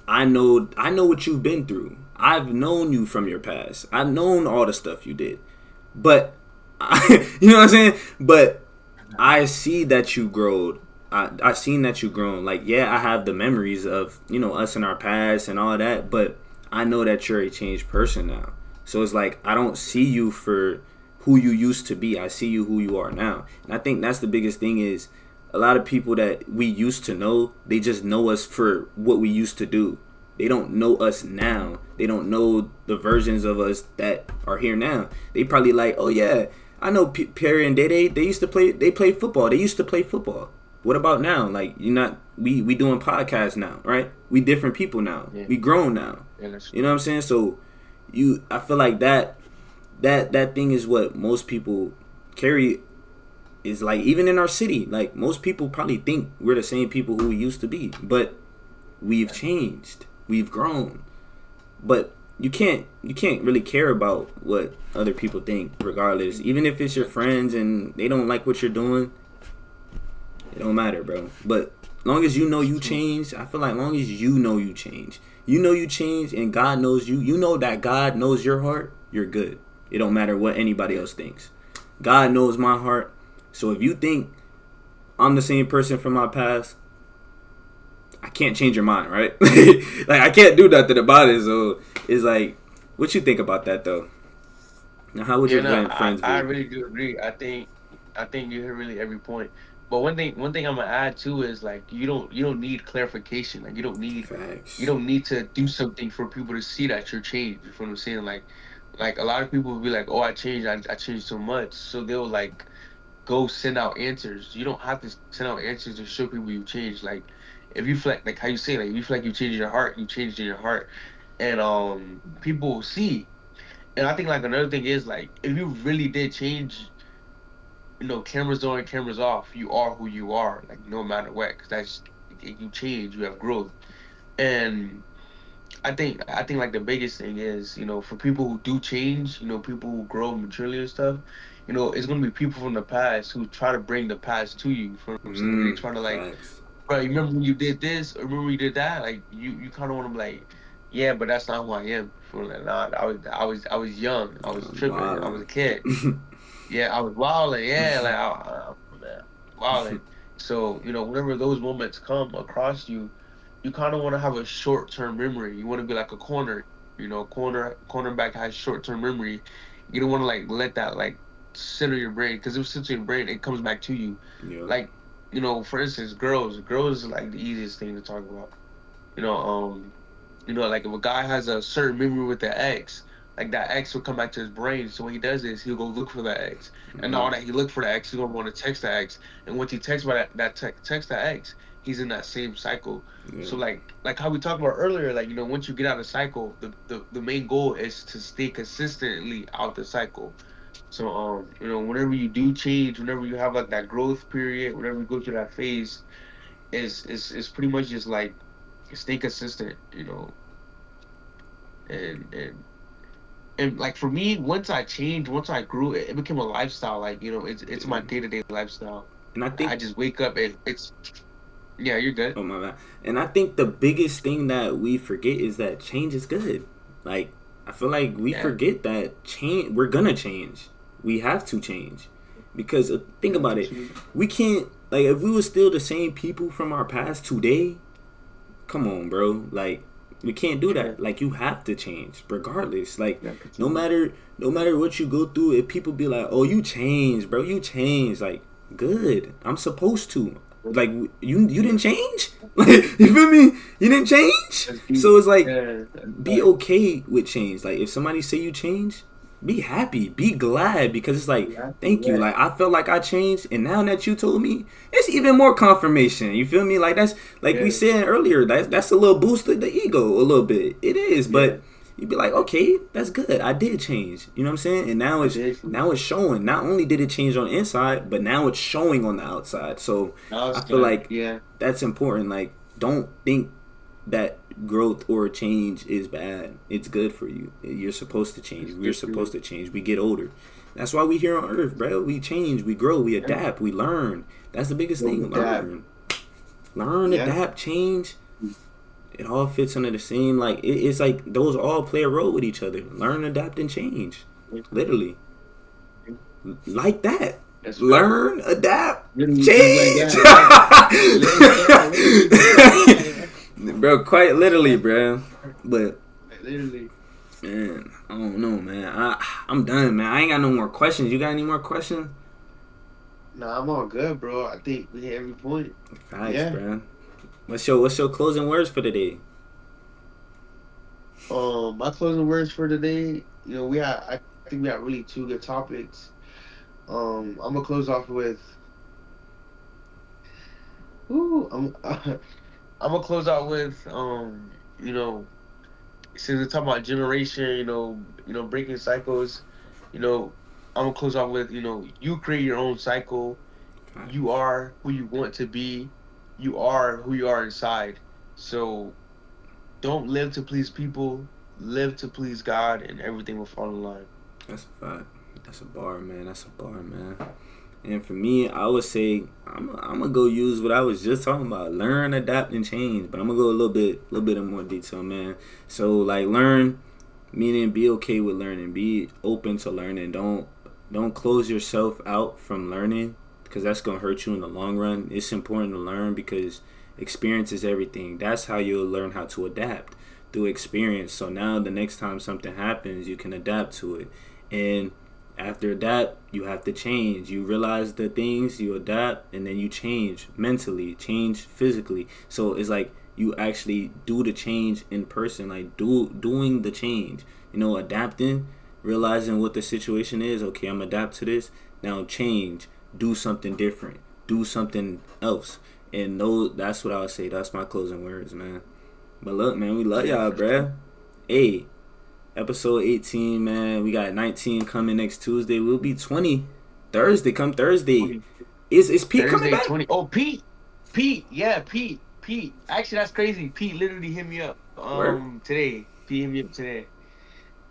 [SPEAKER 1] I know what you've been through. I've known you from your past. I've known all the stuff you did. But you know what I'm saying? But I see that you growed. I seen that you grown. Like, yeah, I have the memories of us in our past and all that, but I know that you're a changed person now. So it's like I don't see you for who you used to be. I see you who you are now. And I think that's the biggest thing is a lot of people that we used to know, they just know us for what we used to do. They don't know us now. They don't know the versions of us that are here now. They probably like, oh yeah, I know Perry and Dede. They used to play. They play football. They used to play football. What about now? Like, you're not. We doing podcasts now, right? We different people now.
[SPEAKER 2] Yeah.
[SPEAKER 1] We grown now.
[SPEAKER 2] Yeah,
[SPEAKER 1] you know what I'm saying? So, I feel like that thing is what most people carry. Is like, even in our city, like, most people probably think we're the same people who we used to be, but we've changed. We've grown. But you can't really care about what other people think, regardless. Even if it's your friends and they don't like what you're doing, it don't matter, bro. But long as you know you changed, I feel like long as you know you change, and God knows you. You know that God knows your heart. You're good. It don't matter what anybody else thinks. God knows my heart. So if you think I'm the same person from my past, I can't change your mind, right? Like, I can't do nothing about it. So it's like, what you think about that though? Now, how would your friends
[SPEAKER 2] I
[SPEAKER 1] be?
[SPEAKER 2] really do agree. I think you hit really every point. But one thing I'm gonna add too is, like, you don't need clarification. Like, you
[SPEAKER 1] Facts.
[SPEAKER 2] don't need to do something for people to see that you're changed. You feel what I'm saying? Like a lot of people will be like, oh, I changed. I changed so much. So they'll like go send out answers. You don't have to send out answers to show people you changed. Like, if you feel like how you say, like, if you feel like you changed your heart, you changed in your heart, and people will see. And I think, like, another thing is, like, if you really did change, cameras on, cameras off, you are who you are, like, no matter what, because that's, you change, you have growth. And I think like the biggest thing is, for people who do change, people who grow maturely and stuff, it's gonna be people from the past who try to bring the past to you. For what I'm saying, they try to, like,
[SPEAKER 1] Facts.
[SPEAKER 2] bro, you remember when you did this, or remember you did that? Like, you kind of want to be like, yeah, but that's not who I am. For like, nah, I was young, I was tripping, I was
[SPEAKER 1] Wildin'.
[SPEAKER 2] a kid. Yeah, I was wilding. Yeah, like, man, wilding. So, whenever those moments come across you, you kind of want to have a short term memory. You want to be like a corner. Cornerback has short term memory. You don't want to, like, let that, like, sit in your brain, because if it sits in your brain, it comes back to you.
[SPEAKER 1] Yep.
[SPEAKER 2] Like, for instance, girls is like the easiest thing to talk about. You know, um, like, if a guy has a certain memory with the ex, like, that ex will come back to his brain. So what he does is he'll go look for that ex, and
[SPEAKER 1] Mm-hmm.
[SPEAKER 2] now that he look for the ex, he's gonna want to text the ex, and once he texts by text the ex, he's in that same cycle.
[SPEAKER 1] Yeah.
[SPEAKER 2] So, like how we talked about earlier, like, once you get out of the cycle, the main goal is to stay consistently out the cycle. So, whenever you do change, whenever you have, like, that growth period, whenever you go through that phase, is pretty much just like stay consistent, and like, for me, once I changed, once I grew, it became a lifestyle. Like, it's my
[SPEAKER 1] Yeah.
[SPEAKER 2] day-to-day lifestyle.
[SPEAKER 1] And I
[SPEAKER 2] I
[SPEAKER 1] think,
[SPEAKER 2] just wake up and yeah, you're good.
[SPEAKER 1] oh my bad. And I think the biggest thing that we forget is that change is good. Like, I feel like we
[SPEAKER 2] Yeah,
[SPEAKER 1] forget that change. We're gonna change. We have to change because think
[SPEAKER 2] yeah,
[SPEAKER 1] about
[SPEAKER 2] for
[SPEAKER 1] it.
[SPEAKER 2] sure.
[SPEAKER 1] We can't, like, if we were still the same people from our past today. Come on, bro. Like, we can't do
[SPEAKER 2] Yeah,
[SPEAKER 1] that. Like, you have to change regardless. Like,
[SPEAKER 2] yeah, for
[SPEAKER 1] no
[SPEAKER 2] sure.
[SPEAKER 1] matter no matter what you go through, if people be like, "Oh, you changed, bro. You changed." Like, good. I'm supposed to. Like, you didn't change. Like, you feel me? You didn't change.
[SPEAKER 2] That's deep.
[SPEAKER 1] So it's like,
[SPEAKER 2] Yeah, that's
[SPEAKER 1] be
[SPEAKER 2] right.
[SPEAKER 1] okay with change. Like, if somebody say you change, be happy, be glad, because it's like,
[SPEAKER 2] Yeah,
[SPEAKER 1] thank you.
[SPEAKER 2] yeah,
[SPEAKER 1] Like, I felt like I changed, and now that you told me, it's even more confirmation. You feel me? Like, that's like we
[SPEAKER 2] yeah,
[SPEAKER 1] said earlier. That's a little boost of the ego, a little bit. It is,
[SPEAKER 2] yeah,
[SPEAKER 1] but you be like,
[SPEAKER 2] yeah.
[SPEAKER 1] okay, that's good. I did change. You know what I'm saying? And
[SPEAKER 2] I did.
[SPEAKER 1] now it's showing. Not only did it change on the inside, but now it's showing on the outside. So I feel
[SPEAKER 2] Outside.
[SPEAKER 1] like
[SPEAKER 2] Yeah,
[SPEAKER 1] that's important. Like, don't think that growth or change is bad. It's good for you. You're supposed to change.
[SPEAKER 2] it's
[SPEAKER 1] We're
[SPEAKER 2] good for
[SPEAKER 1] supposed
[SPEAKER 2] you.
[SPEAKER 1] to change. We get older. That's why we here on earth, bro. We change, we grow, we
[SPEAKER 2] Yeah,
[SPEAKER 1] adapt, we learn. That's the biggest
[SPEAKER 2] go
[SPEAKER 1] thing.
[SPEAKER 2] with that.
[SPEAKER 1] Learn,
[SPEAKER 2] Yeah,
[SPEAKER 1] adapt, change. It all fits under the same, like, it's like those all play a role with each other. Learn, adapt, and change. Literally. Like that.
[SPEAKER 2] that's right.
[SPEAKER 1] Learn, adapt,
[SPEAKER 2] Literally just like
[SPEAKER 1] change.
[SPEAKER 2] that. Yeah, literally just like that.
[SPEAKER 1] Bro, quite literally, bro. But
[SPEAKER 2] Literally.
[SPEAKER 1] man, I don't know, man. I'm done, man. I ain't got no more questions. You got any more questions?
[SPEAKER 2] Nah, I'm all good, bro. I think we hit every point.
[SPEAKER 1] Facts,
[SPEAKER 2] Yeah.
[SPEAKER 1] bro. What's your closing words for today?
[SPEAKER 2] My closing words for today. I think we had really two good topics. I'm gonna close off with. Ooh, I'm gonna close out with you know, since we're talking about generation, breaking cycles, you know, I'm gonna close out with, you create your own cycle. You
[SPEAKER 1] Facts.
[SPEAKER 2] are who you want to be. You are who you are inside. So don't live to please people. Live to please God, and everything will fall in line.
[SPEAKER 1] That's a fact. That's a bar, man. That's a bar, man. And for me, I would say I'm gonna go use what I was just talking about: learn, adapt, and change. But I'm gonna go a little bit in more detail, man. So like learn, meaning be okay with learning, be open to learning. Don't close yourself out from learning because that's gonna hurt you in the long run. It's important to learn because experience is everything. That's how you'll learn how to adapt through experience. So now the next time something happens, you can adapt to it. And after that, you have to change. You realize the things, you adapt, and then you change mentally, change physically. So it's like you actually do the change in person, like doing the change. Adapting, realizing what the situation is. Okay, I'm adapt to this. Now change, do something different, do something else. And no, that's what I would say. That's my closing words, man. But look, man, we love
[SPEAKER 2] Yeah,
[SPEAKER 1] y'all,
[SPEAKER 2] for sure.
[SPEAKER 1] bruh. Hey, episode 18, man. We got 19 coming next Tuesday. We'll be 20 Thursday. Come Thursday.
[SPEAKER 2] 20,
[SPEAKER 1] Is Pete coming
[SPEAKER 2] Thursday,
[SPEAKER 1] back?
[SPEAKER 2] 20. Oh, Pete, yeah, Pete. Actually, that's crazy. Pete literally hit me up
[SPEAKER 1] Where?
[SPEAKER 2] today. Pete hit me up today.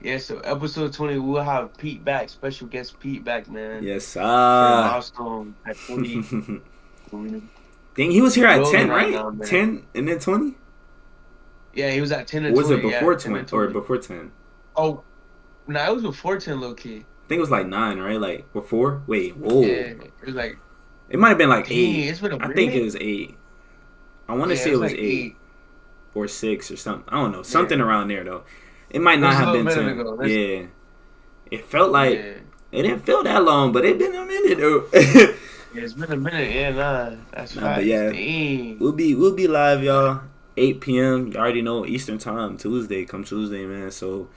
[SPEAKER 2] Yeah, so episode 20, we'll have Pete back, special guest Pete back, man,
[SPEAKER 1] Yes,
[SPEAKER 2] for a
[SPEAKER 1] ah.
[SPEAKER 2] milestone at 20. We're
[SPEAKER 1] Dang, he was here at
[SPEAKER 2] rolling
[SPEAKER 1] 10,
[SPEAKER 2] right
[SPEAKER 1] right?
[SPEAKER 2] now, man.
[SPEAKER 1] 10 and then 20?
[SPEAKER 2] Yeah, he was at 10
[SPEAKER 1] Or
[SPEAKER 2] and
[SPEAKER 1] was it
[SPEAKER 2] 20. Yeah,
[SPEAKER 1] before
[SPEAKER 2] 10 and
[SPEAKER 1] 20? Or
[SPEAKER 2] 20.
[SPEAKER 1] before 10?
[SPEAKER 2] Oh, no, it was before 10, low key.
[SPEAKER 1] I think it was like 9, right? Like, or 4? Wait, whoa.
[SPEAKER 2] Yeah, it was like,
[SPEAKER 1] It might have been like
[SPEAKER 2] dang,
[SPEAKER 1] 8.
[SPEAKER 2] it's been a
[SPEAKER 1] I think it
[SPEAKER 2] minute.
[SPEAKER 1] was 8. I want to
[SPEAKER 2] Yeah,
[SPEAKER 1] say
[SPEAKER 2] it
[SPEAKER 1] it
[SPEAKER 2] was
[SPEAKER 1] was
[SPEAKER 2] like
[SPEAKER 1] 8
[SPEAKER 2] 8.
[SPEAKER 1] or 6 or something. I don't know. Something
[SPEAKER 2] Yeah,
[SPEAKER 1] around there, though. It might
[SPEAKER 2] it
[SPEAKER 1] not
[SPEAKER 2] was a
[SPEAKER 1] have
[SPEAKER 2] little
[SPEAKER 1] been
[SPEAKER 2] minute
[SPEAKER 1] 10.
[SPEAKER 2] ago.
[SPEAKER 1] Yeah. It felt like
[SPEAKER 2] Yeah,
[SPEAKER 1] it didn't feel that long, but it been a minute though.
[SPEAKER 2] yeah, it's been a minute. Yeah, nah, that's
[SPEAKER 1] Nah, but
[SPEAKER 2] facts.
[SPEAKER 1] yeah,
[SPEAKER 2] Dang.
[SPEAKER 1] we'll be live, y'all. 8 p.m. You already know Eastern time, Tuesday. Come Tuesday, man. So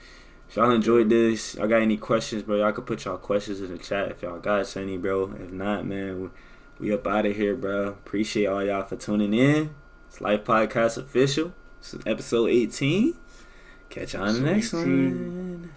[SPEAKER 1] if y'all enjoyed
[SPEAKER 2] True.
[SPEAKER 1] this, y'all got any questions, bro? Y'all could put y'all questions in the chat if y'all got any, bro. If not, man, we up out of here, bro. Appreciate all y'all for tuning in. It's Life Podcast official. This is episode 18. Catch y'all on the
[SPEAKER 2] Episode
[SPEAKER 1] next
[SPEAKER 2] 18.
[SPEAKER 1] one.